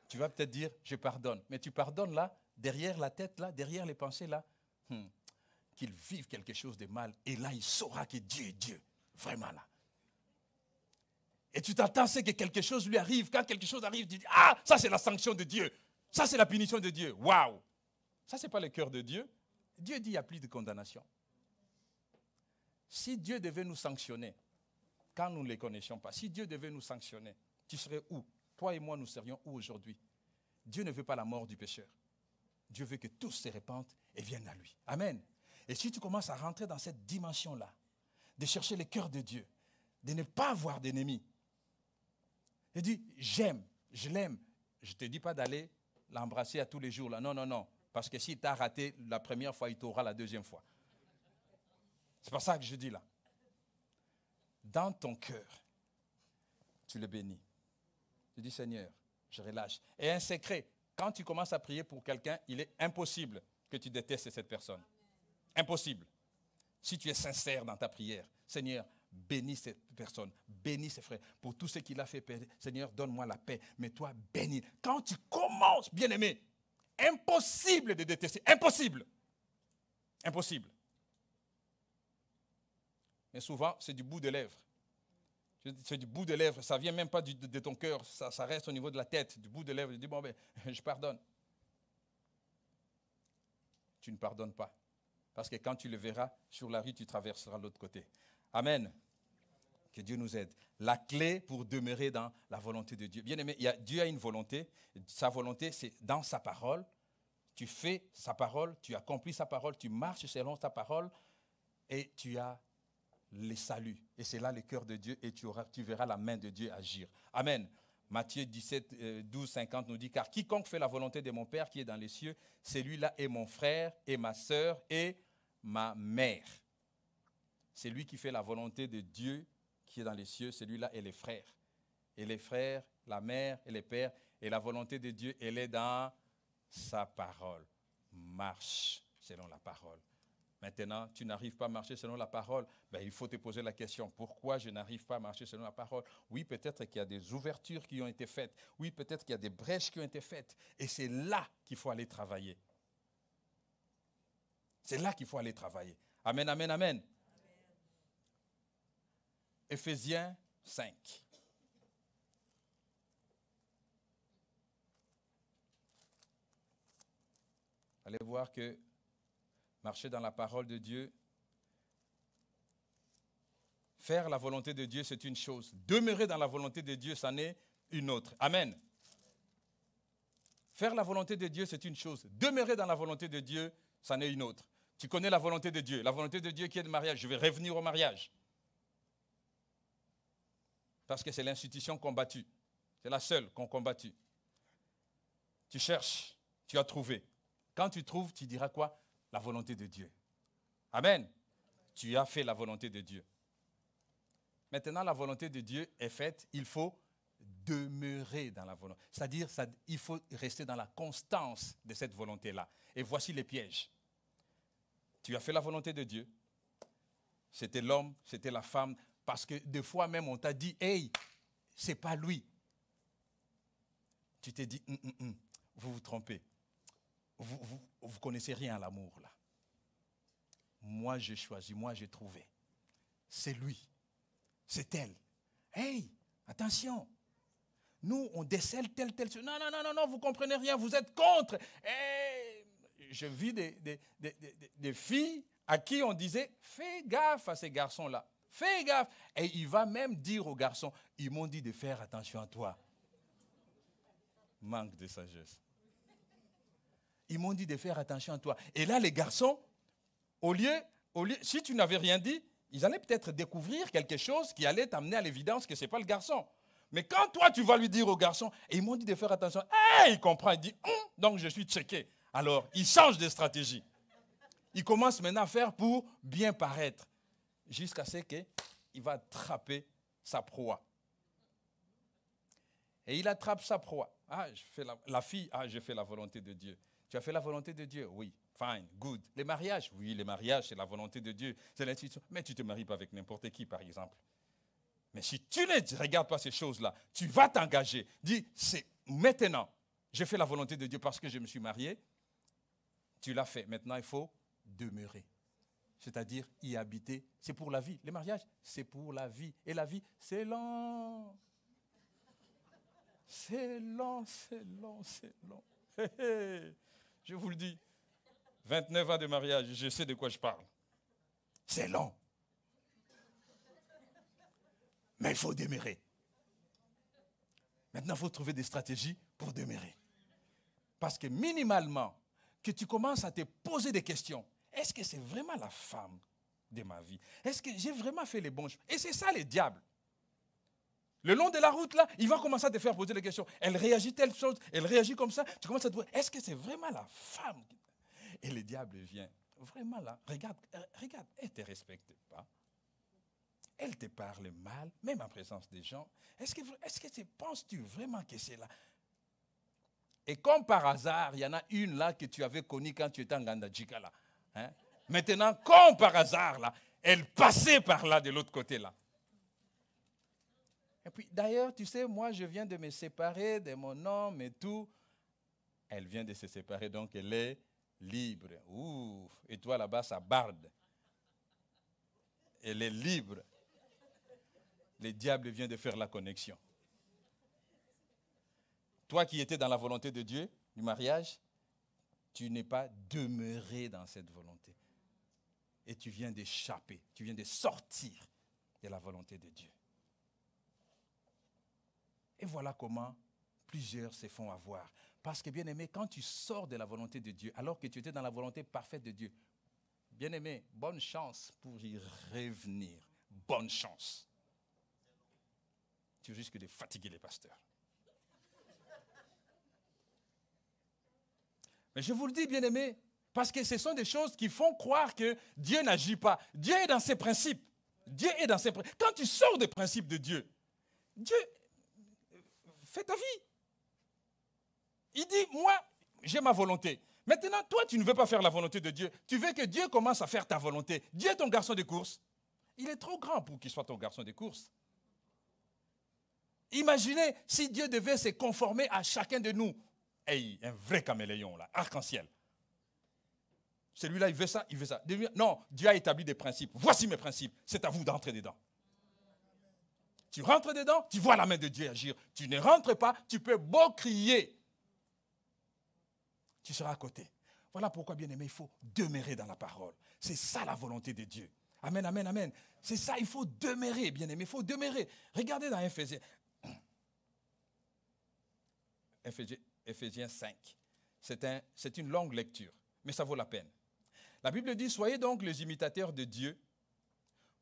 Tu vas peut-être dire, je pardonne. Mais tu pardonnes là, derrière la tête, là, derrière les pensées, là, qu'il vive quelque chose de mal. Et là, il saura que Dieu est Dieu. Vraiment là. Et tu t'attends à ce que quelque chose lui arrive. Quand quelque chose arrive, tu dis, ah, ça c'est la sanction de Dieu. Ça c'est la punition de Dieu. Waouh! Ça c'est pas le cœur de Dieu. Dieu dit, il n'y a plus de condamnation. Si Dieu devait nous sanctionner, quand nous ne les connaissions pas, si Dieu devait nous sanctionner, tu serais où? Toi et moi, nous serions où aujourd'hui? Dieu ne veut pas la mort du pécheur. Dieu veut que tous se répandent et viennent à lui. Amen. Et si tu commences à rentrer dans cette dimension-là, de chercher le cœur de Dieu, de ne pas avoir d'ennemis, il dit, j'aime, je l'aime. Je ne te dis pas d'aller l'embrasser à tous les jours. Là. Non. Parce que s'il t'a raté la première fois, il t'aura la deuxième fois. C'est pas ça que je dis là. Dans ton cœur, tu le bénis. Tu dis, Seigneur, je relâche. Et un secret, quand tu commences à prier pour quelqu'un, il est impossible que tu détestes cette personne. Impossible. Si tu es sincère dans ta prière, Seigneur, bénis cette personne, bénis ses frères. Pour tout ce qu'il a fait, Seigneur, donne-moi la paix. Mais toi, bénis. Quand tu commences, bien-aimé, impossible de détester. Impossible. Impossible. Mais souvent, c'est du bout des lèvres. C'est du bout des lèvres. Ça ne vient même pas de ton cœur. Ça reste au niveau de la tête, du bout des lèvres. Je dis, bon, ben, je pardonne. Tu ne pardonnes pas. Parce que quand tu le verras sur la rue, tu traverseras l'autre côté. Amen. Que Dieu nous aide. La clé pour demeurer dans la volonté de Dieu. Bien aimé, Dieu a une volonté. Sa volonté, c'est dans sa parole. Tu fais sa parole, tu accomplis sa parole, tu marches selon sa parole et tu as le salut. Et c'est là le cœur de Dieu et tu verras la main de Dieu agir. Amen. Matthieu 17, 12, 50 nous dit, car quiconque fait la volonté de mon Père qui est dans les cieux, celui-là est mon frère et ma sœur et ma mère. C'est lui qui fait la volonté de Dieu qui est dans les cieux, celui-là est les frères. Et les frères, la mère et les pères. Et la volonté de Dieu, elle est dans sa parole. Marche selon la parole. Maintenant, tu n'arrives pas à marcher selon la parole, ben, il faut te poser la question, pourquoi je n'arrive pas à marcher selon la parole? Oui, peut-être qu'il y a des ouvertures qui ont été faites. Oui, peut-être qu'il y a des brèches qui ont été faites. Et c'est là qu'il faut aller travailler. C'est là qu'il faut aller travailler. Amen, amen, amen. Éphésiens 5. Allez voir que marcher dans la parole de Dieu, faire la volonté de Dieu, c'est une chose. Demeurer dans la volonté de Dieu, c'en est une autre. Amen. Faire la volonté de Dieu, c'est une chose. Demeurer dans la volonté de Dieu, c'en est une autre. Tu connais la volonté de Dieu. La volonté de Dieu qui est le mariage. Je vais revenir au mariage. Parce que c'est l'institution combattue. C'est la seule qu'on combattu. Tu cherches, tu as trouvé. Quand tu trouves, tu diras quoi? La volonté de Dieu. Amen. Tu as fait la volonté de Dieu. Maintenant, la volonté de Dieu est faite. Il faut demeurer dans la volonté. C'est-à-dire, il faut rester dans la constance de cette volonté-là. Et voici les pièges. Tu as fait la volonté de Dieu. C'était l'homme, c'était la femme. Parce que des fois même, on t'a dit, hey, c'est pas lui. Tu t'es dit, vous vous trompez. Vous connaissez rien à l'amour, là. Moi, j'ai choisi, moi, j'ai trouvé. C'est lui. C'est elle. Hey, attention. Nous, on décèle telle chose. Non, vous ne comprenez rien, vous êtes contre. Hey, je vis des filles à qui on disait, fais gaffe à ces garçons-là. Fais gaffe. Et il va même dire aux garçons, ils m'ont dit de faire attention à toi. Manque de sagesse. Ils m'ont dit de faire attention à toi. Et là, les garçons, au lieu, si tu n'avais rien dit, ils allaient peut-être découvrir quelque chose qui allait t'amener à l'évidence que ce n'est pas le garçon. Mais quand toi, tu vas lui dire au garçon, et ils m'ont dit de faire attention, il comprend, il dit, donc je suis checké. Alors, il change de stratégie. Il commence maintenant à faire pour bien paraître, jusqu'à ce qu'il va attraper sa proie. Et il attrape sa proie. La fille, je fais la volonté de Dieu. Tu as fait la volonté de Dieu? Oui. Fine, good. Les mariages? Oui, les mariages, c'est la volonté de Dieu. C'est l'institution. Mais tu ne te maries pas avec n'importe qui, par exemple. Mais si tu ne regardes pas ces choses-là, tu vas t'engager. Dis, c'est maintenant, j'ai fait la volonté de Dieu parce que je me suis marié. Tu l'as fait. Maintenant, il faut demeurer. C'est-à-dire y habiter. C'est pour la vie. Les mariages, c'est pour la vie. Et la vie, c'est lent. C'est lent, c'est lent, c'est lent. Je vous le dis. 29 ans de mariage, je sais de quoi je parle. C'est long. Mais il faut demeurer. Maintenant, il faut trouver des stratégies pour demeurer. Parce que minimalement, que tu commences à te poser des questions. Est-ce que c'est vraiment la femme de ma vie? Est-ce que j'ai vraiment fait les bons choix? Et c'est ça les diables. Le long de la route, là, il va commencer à te faire poser des questions. Elle réagit telle chose, elle réagit comme ça. Tu commences à te dire, est-ce que c'est vraiment la femme? Et le diable vient. Vraiment là, regarde, elle ne te respecte pas. Elle te parle mal, même en présence des gens. Est-ce que penses-tu vraiment que c'est là? Et comme par hasard, il y en a une là que tu avais connue quand tu étais en Gandajika là. Hein? Maintenant, comme par hasard là, elle passait par là de l'autre côté là. Et puis d'ailleurs, tu sais, moi je viens de me séparer de mon homme et tout. Elle vient de se séparer, donc elle est libre. Ouh, et toi là-bas, ça barde. Elle est libre. Le diable vient de faire la connexion. Toi qui étais dans la volonté de Dieu, du mariage, tu n'es pas demeuré dans cette volonté. Et tu viens d'échapper, tu viens de sortir de la volonté de Dieu. Et voilà comment plusieurs se font avoir. Parce que, bien aimé, quand tu sors de la volonté de Dieu, alors que tu étais dans la volonté parfaite de Dieu, bien aimé, bonne chance pour y revenir. Bonne chance. Tu risques de fatiguer les pasteurs. Mais je vous le dis, bien aimé, parce que ce sont des choses qui font croire que Dieu n'agit pas. Dieu est dans ses principes. Dieu est dans ses principes. Quand tu sors des principes de Dieu, Dieu fait ta vie. Il dit, moi, j'ai ma volonté. Maintenant, toi, tu ne veux pas faire la volonté de Dieu. Tu veux que Dieu commence à faire ta volonté. Dieu est ton garçon de course. Il est trop grand pour qu'il soit ton garçon de course. Imaginez si Dieu devait se conformer à chacun de nous. Hey, un vrai caméléon, là, arc-en-ciel. Celui-là, il veut ça, il veut ça. Non, Dieu a établi des principes. Voici mes principes. C'est à vous d'entrer dedans. Tu rentres dedans, tu vois la main de Dieu agir. Tu ne rentres pas, tu peux beau crier. Tu seras à côté. Voilà pourquoi, bien aimé, il faut demeurer dans la parole. C'est ça la volonté de Dieu. Amen, amen, amen. C'est ça, il faut demeurer, bien aimé, il faut demeurer. Regardez dans Éphésiens. Éphésiens 5. C'est une longue lecture, mais ça vaut la peine. La Bible dit, soyez donc les imitateurs de Dieu,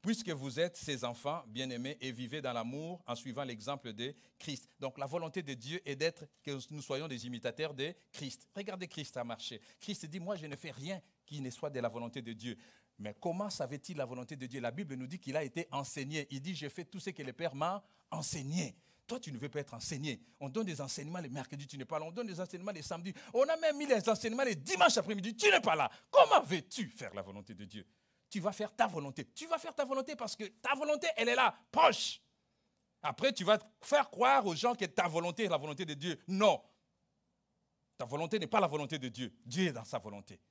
puisque vous êtes ses enfants bien-aimés et vivez dans l'amour en suivant l'exemple de Christ. Donc la volonté de Dieu est que nous soyons des imitateurs de Christ. Regardez Christ a marché. Christ dit, moi je ne fais rien qui ne soit de la volonté de Dieu. Mais comment savait-il la volonté de Dieu? La Bible nous dit qu'il a été enseigné. Il dit, j'ai fait tout ce que le Père m'a enseigné. Toi, tu ne veux pas être enseigné. On donne des enseignements les mercredis, tu n'es pas là. On donne des enseignements les samedis. On a même mis les enseignements les dimanches après-midi, tu n'es pas là. Comment veux-tu faire la volonté de Dieu? Tu vas faire ta volonté. Tu vas faire ta volonté parce que ta volonté, elle est là, proche. Après, tu vas faire croire aux gens que ta volonté est la volonté de Dieu. Non. Ta volonté n'est pas la volonté de Dieu. Dieu est dans sa volonté.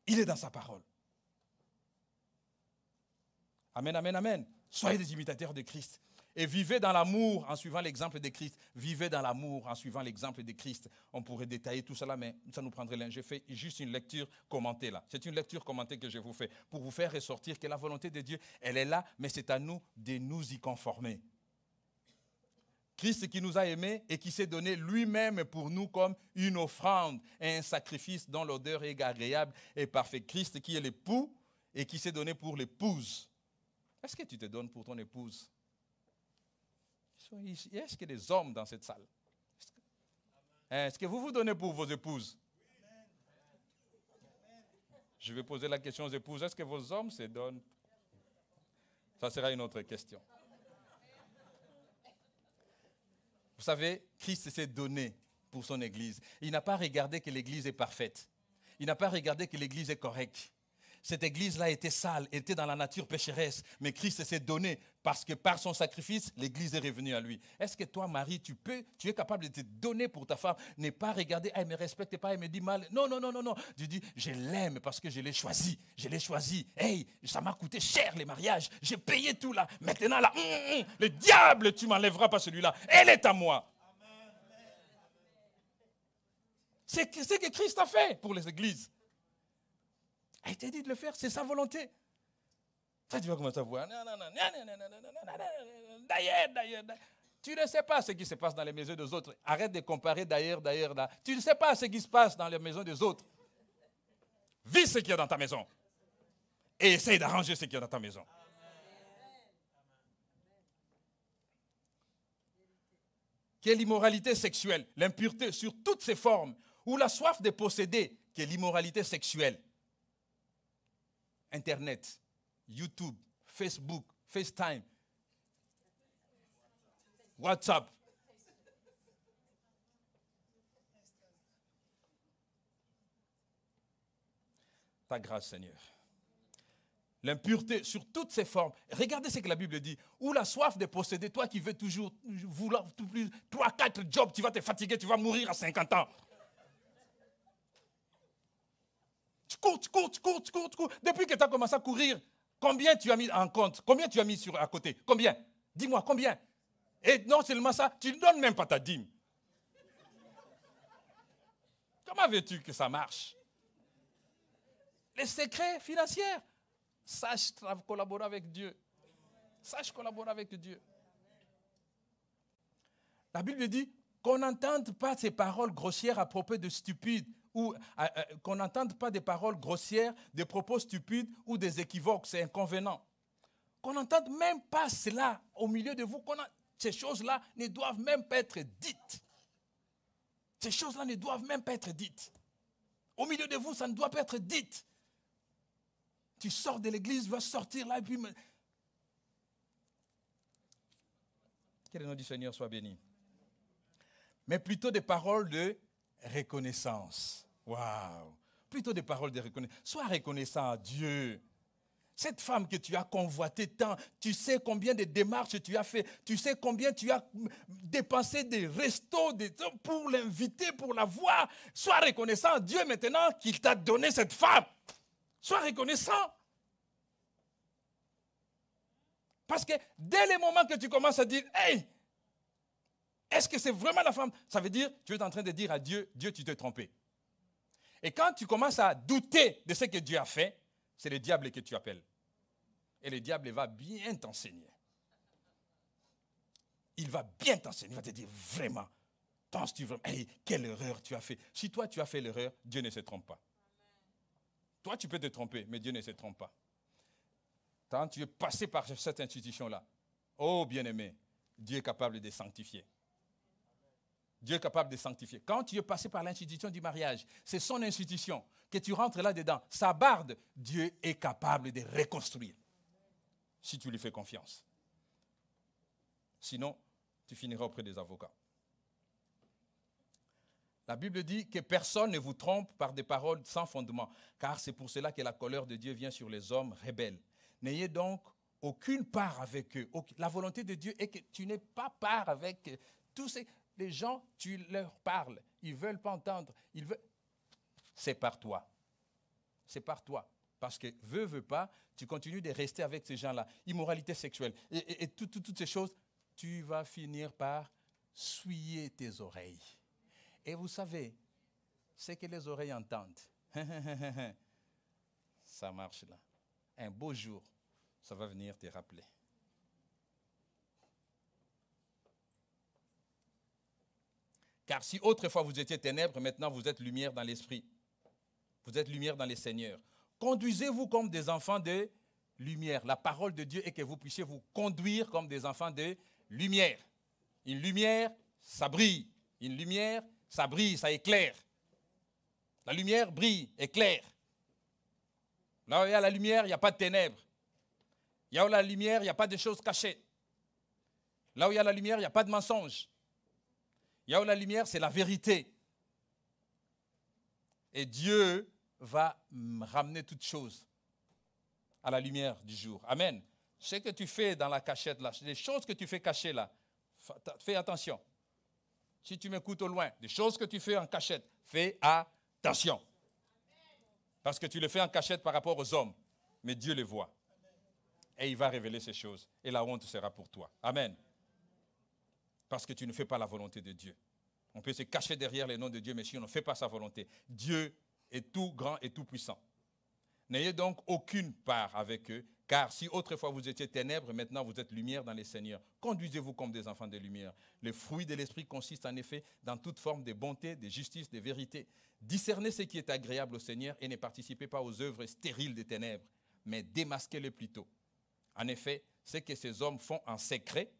Il est dans sa parole. Amen, amen, amen. Soyez des imitateurs de Christ. Et vivez dans l'amour en suivant l'exemple de Christ. Vivez dans l'amour en suivant l'exemple de Christ. On pourrait détailler tout cela, mais ça nous prendrait l'un. J'ai fait juste une lecture commentée là. C'est une lecture commentée que je vous fais pour vous faire ressortir que la volonté de Dieu, elle est là, mais c'est à nous de nous y conformer. Christ qui nous a aimés et qui s'est donné lui-même pour nous comme une offrande et un sacrifice dont l'odeur est agréable et parfait. Christ qui est l'époux et qui s'est donné pour l'épouse. Est-ce que tu te donnes pour ton épouse? Est-ce qu'il y a des hommes dans cette salle? Est-ce que vous vous donnez pour vos épouses? Je vais poser la question aux épouses. Est-ce que vos hommes se donnent? Ça sera une autre question. Vous savez, Christ s'est donné pour son Église. Il n'a pas regardé que l'Église est parfaite. Il n'a pas regardé que l'Église est correcte. Cette Église-là était sale, était dans la nature pécheresse. Mais Christ s'est donné parce que par son sacrifice, l'Église est revenue à lui. Est-ce que toi, Marie, tu es capable de te donner pour ta femme, ne pas regarder, elle ne me respecte pas, elle me dit mal. Non, non, non, non, non. Tu dis, je l'aime parce que je l'ai choisi. Je l'ai choisi. Hey, ça m'a coûté cher les mariages. J'ai payé tout là. Maintenant là, le diable, tu ne m'enlèveras pas celui-là. Elle est à moi. C'est ce que Christ a fait pour les églises. Il a été dit de le faire, c'est sa volonté. Ça, tu vas commencer à voir. D'ailleurs. Tu ne sais pas ce qui se passe dans les maisons des autres. Arrête de comparer d'ailleurs. Tu ne sais pas ce qui se passe dans les maisons des autres. Vis ce qu'il y a dans ta maison. Et essaye d'arranger ce qu'il y a dans ta maison. Qui est l'immoralité sexuelle, l'impureté sur toutes ses formes, ou la soif de posséder, qui est l'immoralité sexuelle. Internet, YouTube, Facebook, FaceTime, WhatsApp. Ta grâce, Seigneur. L'impureté sur toutes ses formes. Regardez ce que la Bible dit. Ou la soif de posséder, toi qui veux toujours vouloir tout plus, 3, 4 jobs, tu vas te fatiguer, tu vas mourir à 50 ans. Tu cours. Depuis que tu as commencé à courir, combien tu as mis en compte? Combien tu as mis à côté? Combien? Dis-moi, combien? Et non seulement ça, tu ne donnes même pas ta dîme. Comment veux-tu que ça marche? Les secrets financiers. Sache collaborer avec Dieu. Sache collaborer avec Dieu. La Bible dit qu'on n'entende pas ces paroles grossières à propos de stupides, ou qu'on n'entende pas des paroles grossières, des propos stupides ou des équivoques, c'est inconvénient. Qu'on n'entende même pas cela au milieu de vous, ces choses-là ne doivent même pas être dites. Ces choses-là ne doivent même pas être dites. Au milieu de vous, ça ne doit pas être dit. Tu sors de l'église, tu vas sortir là et puis... Que le nom du Seigneur soit béni. Mais plutôt des paroles de reconnaissance. Waouh! Plutôt des paroles de reconnaissance. Sois reconnaissant à Dieu. Cette femme que tu as convoitée tant, tu sais combien de démarches tu as fait, tu sais combien tu as dépensé des restos pour l'inviter, pour la voir. Sois reconnaissant à Dieu maintenant qu'il t'a donné cette femme. Sois reconnaissant. Parce que dès le moment que tu commences à dire, hey, est-ce que c'est vraiment la femme? Ça veut dire, tu es en train de dire à Dieu, Dieu, tu t'es trompé. Et quand tu commences à douter de ce que Dieu a fait, c'est le diable que tu appelles. Et le diable va bien t'enseigner. Il va bien t'enseigner. Il va te dire, vraiment, Penses-tu vraiment, hey, quelle erreur tu as fait? Si toi tu as fait l'erreur, Dieu ne se trompe pas. Toi tu peux te tromper, mais Dieu ne se trompe pas. Quand tu es passé par cette institution-là, oh bien-aimé, Dieu est capable de sanctifier. Dieu est capable de sanctifier. Quand tu es passé par l'institution du mariage, c'est son institution, que tu rentres là-dedans, sa barde, Dieu est capable de reconstruire. Si tu lui fais confiance. Sinon, tu finiras auprès des avocats. La Bible dit que personne ne vous trompe par des paroles sans fondement, car c'est pour cela que la colère de Dieu vient sur les hommes rebelles. N'ayez donc aucune part avec eux. La volonté de Dieu est que tu n'aies pas part avec tous ces... Les gens, tu leur parles, ils ne veulent pas entendre. C'est par toi. C'est par toi. Parce que, veux pas, tu continues de rester avec ces gens-là. Immoralité sexuelle et toutes ces choses, tu vas finir par souiller tes oreilles. Et vous savez, c'est que les oreilles entendent. Ça marche là. Un beau jour, ça va venir te rappeler. Car si autrefois vous étiez ténèbres, maintenant vous êtes lumière dans l'esprit. Vous êtes lumière dans les seigneurs. Conduisez-vous comme des enfants de lumière. La parole de Dieu est que vous puissiez vous conduire comme des enfants de lumière. Une lumière, ça brille. Une lumière, ça brille, ça éclaire. La lumière brille, éclaire. Là où il y a la lumière, il n'y a pas de ténèbres. Là où il y a la lumière, il n'y a pas de choses cachées. Là où il y a la lumière, il n'y a pas de mensonges. Là où la lumière, c'est la vérité. Et Dieu va ramener toutes choses à la lumière du jour. Amen. Ce que tu fais dans la cachette, là, les choses que tu fais cacher là, fais attention. Si tu m'écoutes au loin, des choses que tu fais en cachette, fais attention. Parce que tu le fais en cachette par rapport aux hommes, mais Dieu les voit. Et il va révéler ces choses. Et la honte sera pour toi. Amen. Parce que tu ne fais pas la volonté de Dieu. On peut se cacher derrière les noms de Dieu, mais si on ne fait pas sa volonté, Dieu est tout grand et tout puissant. N'ayez donc aucune part avec eux, car si autrefois vous étiez ténèbres, maintenant vous êtes lumière dans les seigneurs. Conduisez-vous comme des enfants de lumière. Le fruit de l'esprit consiste en effet dans toute forme de bonté, de justice, de vérité. Discernez ce qui est agréable au Seigneur et ne participez pas aux œuvres stériles des ténèbres, mais démasquez-les plutôt. En effet, ce que ces hommes font en secret,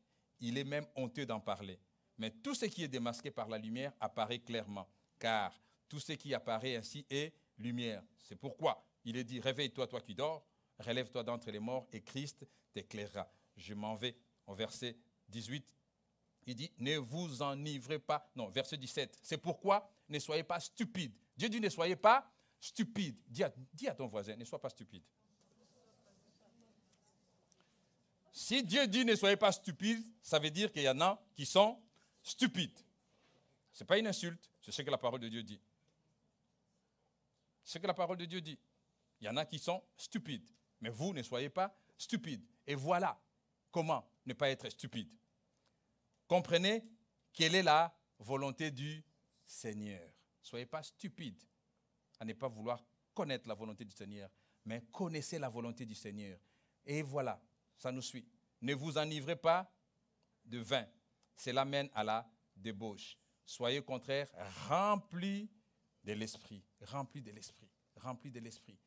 il est même honteux d'en parler. Mais tout ce qui est démasqué par la lumière apparaît clairement, car tout ce qui apparaît ainsi est lumière. C'est pourquoi il est dit, réveille-toi, toi qui dors, relève-toi d'entre les morts et Christ t'éclairera. Je m'en vais au verset 18. Il dit, ne vous enivrez pas. Non, verset 17. C'est pourquoi ne soyez pas stupides. Dieu dit, ne soyez pas stupides. Dis à ton voisin, ne sois pas stupide. Si Dieu dit ne soyez pas stupides, ça veut dire qu'il y en a qui sont stupides. Ce n'est pas une insulte, c'est ce que la parole de Dieu dit. C'est ce que la parole de Dieu dit. Il y en a qui sont stupides, mais vous ne soyez pas stupides. Et voilà comment ne pas être stupide. Comprenez quelle est la volonté du Seigneur. Ne soyez pas stupides à ne pas vouloir connaître la volonté du Seigneur, mais connaissez la volonté du Seigneur. Et voilà. Ça nous suit. Ne vous enivrez pas de vin. Cela mène à la débauche. Soyez au contraire remplis de l'esprit. Remplis de l'esprit. Remplis de l'esprit.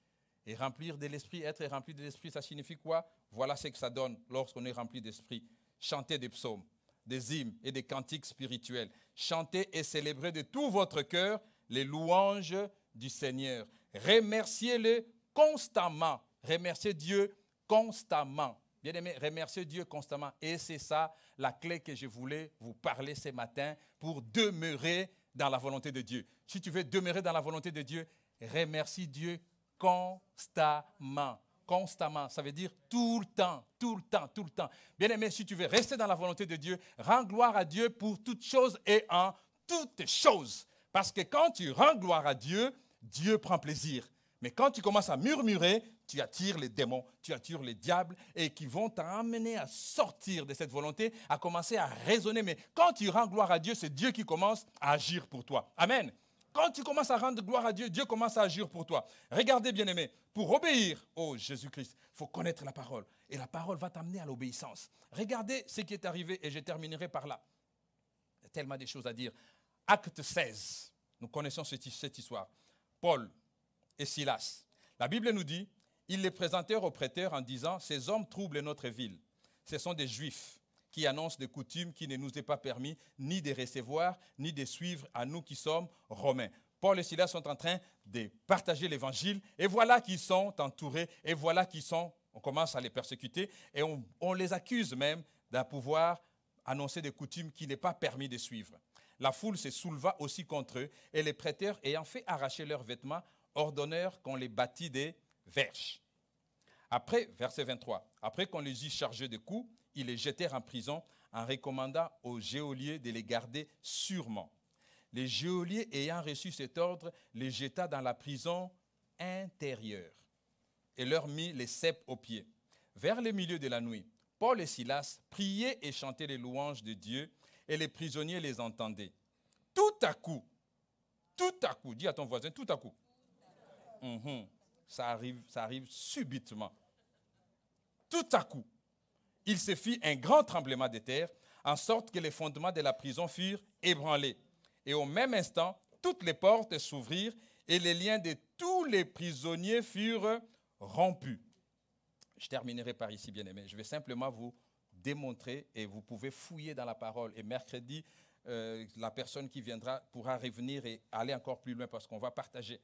Et remplir de l'esprit, être rempli de l'esprit, ça signifie quoi? Voilà ce que ça donne lorsqu'on est rempli d'esprit. Chantez des psaumes, des hymnes et des cantiques spirituels. Chantez et célébrez de tout votre cœur les louanges du Seigneur. Remerciez-le constamment. Remerciez Dieu constamment. Bien-aimé, remerciez Dieu constamment. Et c'est ça la clé que je voulais vous parler ce matin pour demeurer dans la volonté de Dieu. Si tu veux demeurer dans la volonté de Dieu, remercie Dieu constamment. Constamment, ça veut dire tout le temps, tout le temps, tout le temps. Bien-aimé, si tu veux rester dans la volonté de Dieu, rends gloire à Dieu pour toutes choses et en toutes choses. Parce que quand tu rends gloire à Dieu, Dieu prend plaisir. Mais quand tu commences à murmurer, tu attires les démons, tu attires les diables et qui vont t'amener à sortir de cette volonté, à commencer à raisonner. Mais quand tu rends gloire à Dieu, c'est Dieu qui commence à agir pour toi. Amen. Quand tu commences à rendre gloire à Dieu, Dieu commence à agir pour toi. Regardez, bien-aimés, pour obéir au Jésus-Christ, il faut connaître la parole. Et la parole va t'amener à l'obéissance. Regardez ce qui est arrivé et je terminerai par là. Il y a tellement de choses à dire. Acte 16, nous connaissons cette histoire. Paul et Silas. La Bible nous dit, ils les présentèrent au prêteur en disant, ces hommes troublent notre ville. Ce sont des Juifs qui annoncent des coutumes qui ne nous est pas permis ni de recevoir, ni de suivre à nous qui sommes Romains. Paul et Silas sont en train de partager l'évangile et voilà qu'ils sont entourés et voilà on commence à les persécuter et on les accuse même de pouvoir annoncer des coutumes qui n'est pas permis de suivre. La foule se souleva aussi contre eux et les prêteurs, ayant fait arracher leurs vêtements, ordonnèrent qu'on les bâtît des verges. Après, verset 23, après qu'on les eut chargés de coups, ils les jetèrent en prison en recommandant aux geôliers de les garder sûrement. Les geôliers ayant reçu cet ordre, les jeta dans la prison intérieure et leur mit les ceps aux pieds. Vers le milieu de la nuit, Paul et Silas priaient et chantaient les louanges de Dieu et les prisonniers les entendaient. Tout à coup, dis à ton voisin, tout à coup. Ça arrive subitement. Tout à coup, il se fit un grand tremblement de terre, en sorte que les fondements de la prison furent ébranlés. Et au même instant, toutes les portes s'ouvrirent et les liens de tous les prisonniers furent rompus. Je terminerai par ici, bien-aimés. Je vais simplement vous démontrer et vous pouvez fouiller dans la parole. Et mercredi, la personne qui viendra pourra revenir et aller encore plus loin parce qu'on va partager.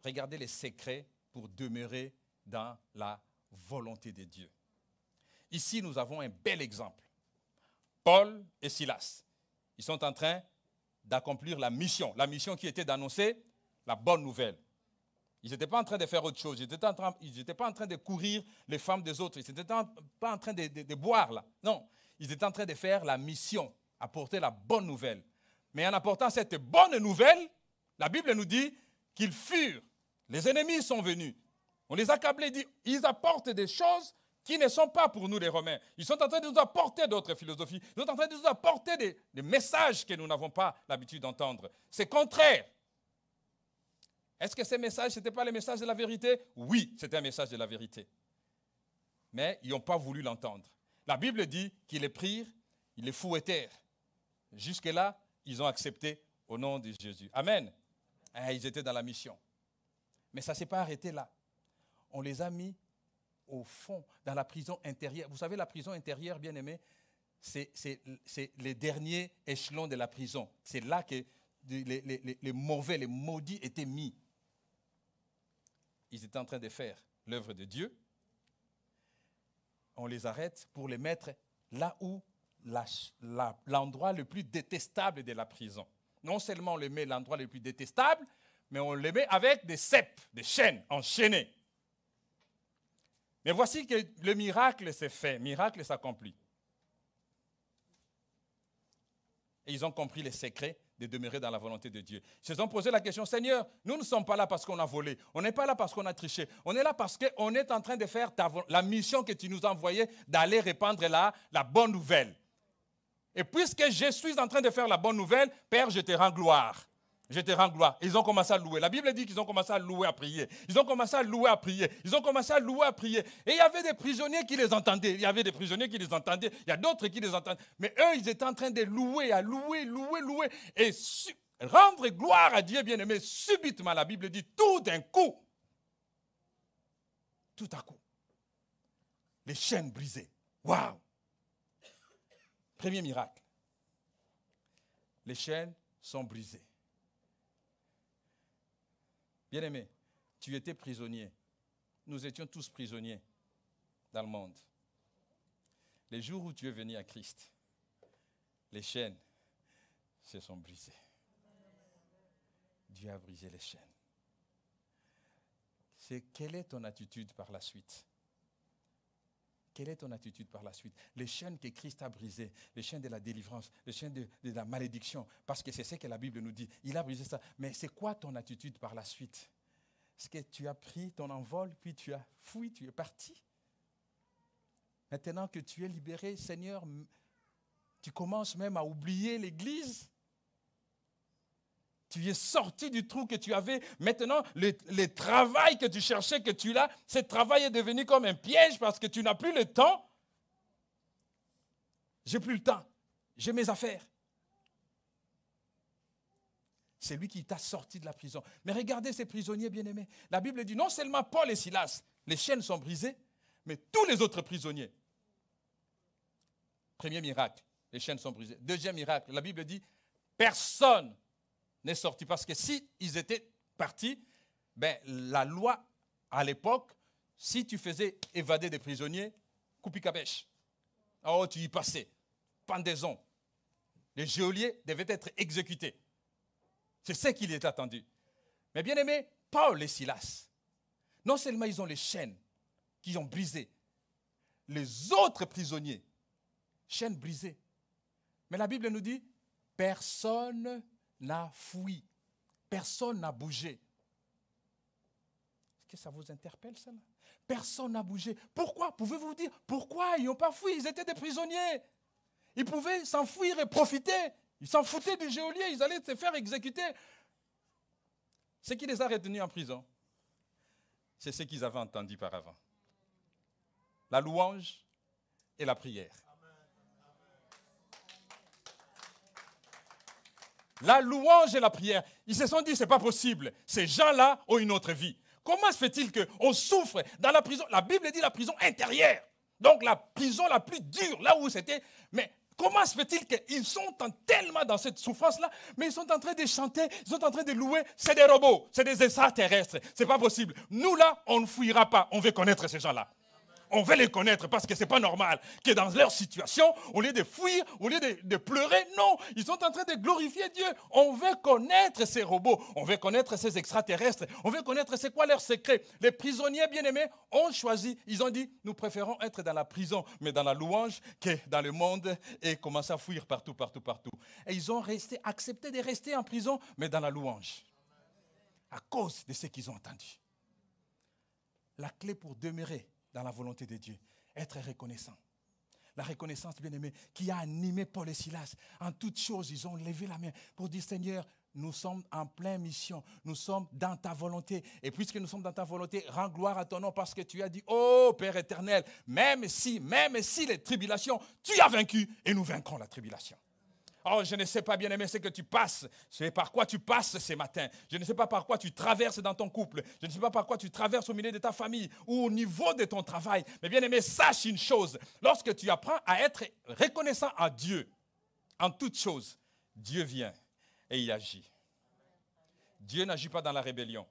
Regardez les secrets pour demeurer dans la volonté de Dieu. Ici, nous avons un bel exemple. Paul et Silas, ils sont en train d'accomplir la mission qui était d'annoncer la bonne nouvelle. Ils n'étaient pas en train de faire autre chose. Ils n'étaient pas en train de courir les femmes des autres. Ils n'étaient pas en train de boire là. Non, ils étaient en train de faire la mission, apporter la bonne nouvelle. Mais en apportant cette bonne nouvelle, la Bible nous dit qu'ils furent. Les ennemis sont venus. On les accablait, dit, ils apportent des choses qui ne sont pas pour nous les Romains. Ils sont en train de nous apporter d'autres philosophies. Ils sont en train de nous apporter des messages que nous n'avons pas l'habitude d'entendre. C'est contraire. Est-ce que ces messages, ce n'étaient pas les messages de la vérité? Oui, c'était un message de la vérité. Mais ils n'ont pas voulu l'entendre. La Bible dit qu'ils les prirent, ils les fouettèrent. Jusque-là, ils ont accepté au nom de Jésus. Amen. Et ils étaient dans la mission. Mais ça ne s'est pas arrêté là. On les a mis au fond, dans la prison intérieure. Vous savez, la prison intérieure, bien aimé, c'est les derniers échelons de la prison. C'est là que les mauvais, les maudits étaient mis. Ils étaient en train de faire l'œuvre de Dieu. On les arrête pour les mettre là où l'endroit le plus détestable de la prison. Non seulement on les met l'endroit le plus détestable, mais on les met avec des ceps, des chaînes enchaînées. Mais voici que le miracle s'est fait, le miracle s'accomplit. Et ils ont compris les secrets de demeurer dans la volonté de Dieu. Ils se sont posé la question, Seigneur, nous ne sommes pas là parce qu'on a volé, on n'est pas là parce qu'on a triché, on est là parce qu'on est en train de faire la mission que tu nous as envoyée, d'aller répandre la bonne nouvelle. Et puisque je suis en train de faire la bonne nouvelle, Père, je te rends gloire. Je te rends gloire. Ils ont commencé à louer. La Bible dit qu'ils ont commencé à louer, à prier. Ils ont commencé à louer, à prier. Ils ont commencé à louer, à prier. Et il y avait des prisonniers qui les entendaient. Il y avait des prisonniers qui les entendaient. Il y a d'autres qui les entendaient. Mais eux, ils étaient en train de louer, à louer, louer. Et rendre gloire à Dieu, bien-aimé, subitement, la Bible dit, tout d'un coup, tout à coup, les chaînes brisées. Waouh! Premier miracle. Les chaînes sont brisées. Bien-aimé, tu étais prisonnier. Nous étions tous prisonniers dans le monde. Les jours où tu es venu à Christ, les chaînes se sont brisées. Dieu a brisé les chaînes. Quelle est ton attitude par la suite? Quelle est ton attitude par la suite? Les chaînes que Christ a brisées, les chaînes de la délivrance, les chaînes de la malédiction, parce que c'est ce que la Bible nous dit. Il a brisé ça. Mais c'est quoi ton attitude par la suite? Est-ce que tu as pris ton envol, puis tu as fui, tu es parti? Maintenant que tu es libéré, Seigneur, tu commences même à oublier l'Église. Tu es sorti du trou que tu avais. Maintenant, le travail que tu cherchais, que tu l'as, ce travail est devenu comme un piège parce que tu n'as plus le temps. J'ai plus le temps. J'ai mes affaires. C'est lui qui t'a sorti de la prison. Mais regardez ces prisonniers bien-aimés. La Bible dit non seulement Paul et Silas, les chaînes sont brisées, mais tous les autres prisonniers. Premier miracle, les chaînes sont brisées. Deuxième miracle, la Bible dit personne n'est sorti. Parce que si ils étaient partis, ben, la loi à l'époque, si tu faisais évader des prisonniers, coupi-cabèche. Oh, tu y passais. Pendaison. Les geôliers devaient être exécutés. C'est ce qu'il est attendu. Mais bien aimé, Paul et Silas, non seulement ils ont les chaînes qui ont brisé, les autres prisonniers, chaînes brisées. Mais la Bible nous dit, personne n'a fui, personne n'a bougé. Est-ce que ça vous interpelle, ça? Personne n'a bougé. Pourquoi? Pouvez-vous dire, pourquoi ils n'ont pas fui? Ils étaient des prisonniers. Ils pouvaient s'enfuir et profiter. Ils s'en foutaient du geôlier, ils allaient se faire exécuter. Ce qui les a retenus en prison, c'est ce qu'ils avaient entendu par avant. La louange et la prière. La louange et la prière. Ils se sont dit, ce n'est pas possible. Ces gens-là ont une autre vie. Comment se fait-il qu'on souffre dans la prison? La Bible dit la prison intérieure. Donc la prison la plus dure, là où c'était. Mais comment se fait-il qu'ils sont tellement dans cette souffrance-là, mais ils sont en train de chanter, ils sont en train de louer? C'est des robots, c'est des extraterrestres. Ce n'est pas possible. Nous, là, on ne fuira pas. On veut connaître ces gens-là. On veut les connaître parce que ce n'est pas normal que dans leur situation, au lieu de fuir, au lieu de pleurer, non, ils sont en train de glorifier Dieu. On veut connaître ces robots, on veut connaître ces extraterrestres, on veut connaître c'est quoi leur secret. Les prisonniers bien-aimés ont choisi, ils ont dit, nous préférons être dans la prison, mais dans la louange, que dans le monde et commencer à fuir partout, partout, partout. Et ils ont accepté de rester en prison, mais dans la louange, à cause de ce qu'ils ont entendu. La clé pour demeurer dans la volonté de Dieu, être reconnaissant. La reconnaissance, bien-aimée, qui a animé Paul et Silas. En toutes choses, ils ont levé la main pour dire, Seigneur, nous sommes en pleine mission, nous sommes dans ta volonté. Et puisque nous sommes dans ta volonté, rends gloire à ton nom parce que tu as dit, oh Père éternel, même si les tribulations, tu as vaincu et nous vaincrons la tribulation. Oh, je ne sais pas, bien-aimé, ce que tu passes. C'est par quoi tu passes ce matin. Je ne sais pas par quoi tu traverses dans ton couple. Je ne sais pas par quoi tu traverses au milieu de ta famille ou au niveau de ton travail. Mais bien-aimé, sache une chose. Lorsque tu apprends à être reconnaissant à Dieu, en toutes choses, Dieu vient et il agit. Dieu n'agit pas dans la rébellion.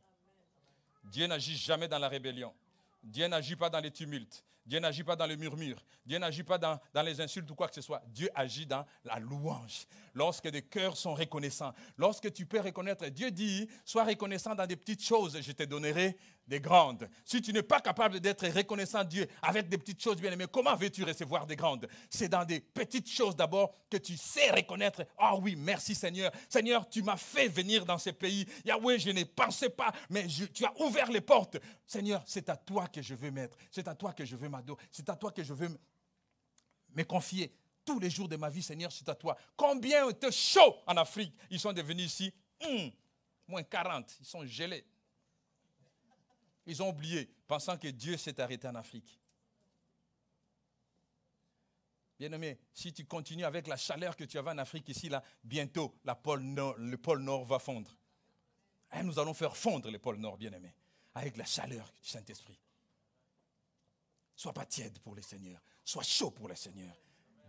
Dieu n'agit jamais dans la rébellion. Dieu n'agit pas dans les tumultes. Dieu n'agit pas dans le murmure. Dieu n'agit pas dans les insultes ou quoi que ce soit. Dieu agit dans la louange. Lorsque des cœurs sont reconnaissants. Lorsque tu peux reconnaître, Dieu dit, sois reconnaissant dans des petites choses, je te donnerai des grandes. Si tu n'es pas capable d'être reconnaissant Dieu avec des petites choses bien aimées, comment veux-tu recevoir des grandes? C'est dans des petites choses d'abord que tu sais reconnaître. Ah oui, merci Seigneur. Seigneur, tu m'as fait venir dans ce pays. Yahweh, je ne pensais pas, mais tu as ouvert les portes. Seigneur, c'est à toi que je veux m'être. C'est à toi que je veux m'adorer. C'est à toi que je veux me confier. Tous les jours de ma vie, Seigneur, c'est à toi. Combien était chaud en Afrique? Ils sont devenus ici, moins 40. Ils sont gelés. Ils ont oublié, pensant que Dieu s'est arrêté en Afrique. Bien-aimé, si tu continues avec la chaleur que tu avais en Afrique ici, là, bientôt, le pôle Nord va fondre. Et nous allons faire fondre le pôle Nord, bien-aimé, avec la chaleur du Saint-Esprit. Sois pas tiède pour le Seigneur. Sois chaud pour le Seigneur.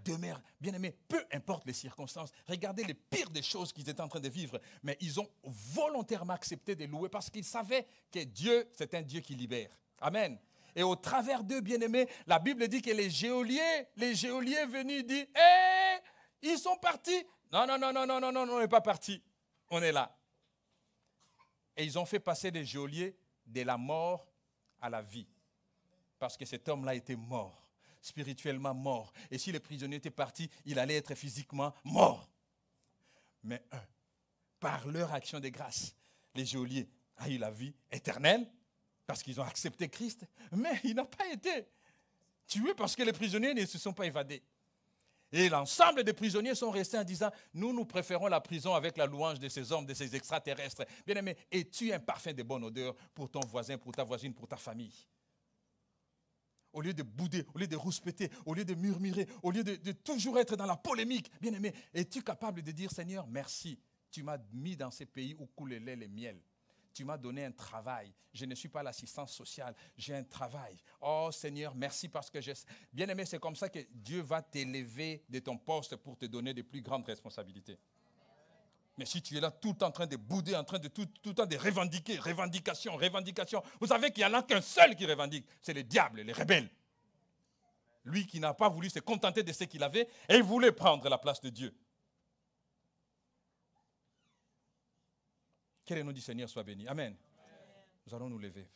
Demeure, bien-aimé, peu importe les circonstances. Regardez les pires des choses qu'ils étaient en train de vivre. Mais ils ont volontairement accepté de louer parce qu'ils savaient que Dieu, c'est un Dieu qui libère. Amen. Et au travers d'eux, bien-aimés, la Bible dit que les geôliers venus disent, ils sont partis. Non, on n'est pas partis. On est là. Et ils ont fait passer les geôliers de la mort à la vie. Parce que cet homme-là était mort, spirituellement mort. Et si les prisonniers étaient partis, il allait être physiquement mort. Mais par leur action de grâce, les geôliers ont eu la vie éternelle parce qu'ils ont accepté Christ. Mais il n'a pas été tué parce que les prisonniers ne se sont pas évadés. Et l'ensemble des prisonniers sont restés en disant, nous préférons la prison avec la louange de ces hommes, de ces extraterrestres. Bien-aimé, es-tu un parfum de bonne odeur pour ton voisin, pour ta voisine, pour ta famille? Au lieu de bouder, au lieu de rouspéter, au lieu de murmurer, au lieu de toujours être dans la polémique, bien-aimé, es-tu capable de dire, Seigneur, merci, Tu m'as mis dans ces pays où coule le lait et le miel. Tu m'as donné un travail. Je ne suis pas l'assistance sociale. J'ai un travail. Oh Seigneur, merci parce que j'ai... Bien-aimé, c'est comme ça que Dieu va t'élever de ton poste pour te donner de plus grandes responsabilités. Mais si tu es là tout le temps en train de bouder, en train de tout le temps de revendiquer, revendication. Vous savez qu'il n'y en a qu'un seul qui revendique. C'est le diable, les rebelles. Lui qui n'a pas voulu se contenter de ce qu'il avait et il voulait prendre la place de Dieu. Que le nom du Seigneur soit béni. Amen. Nous allons nous lever.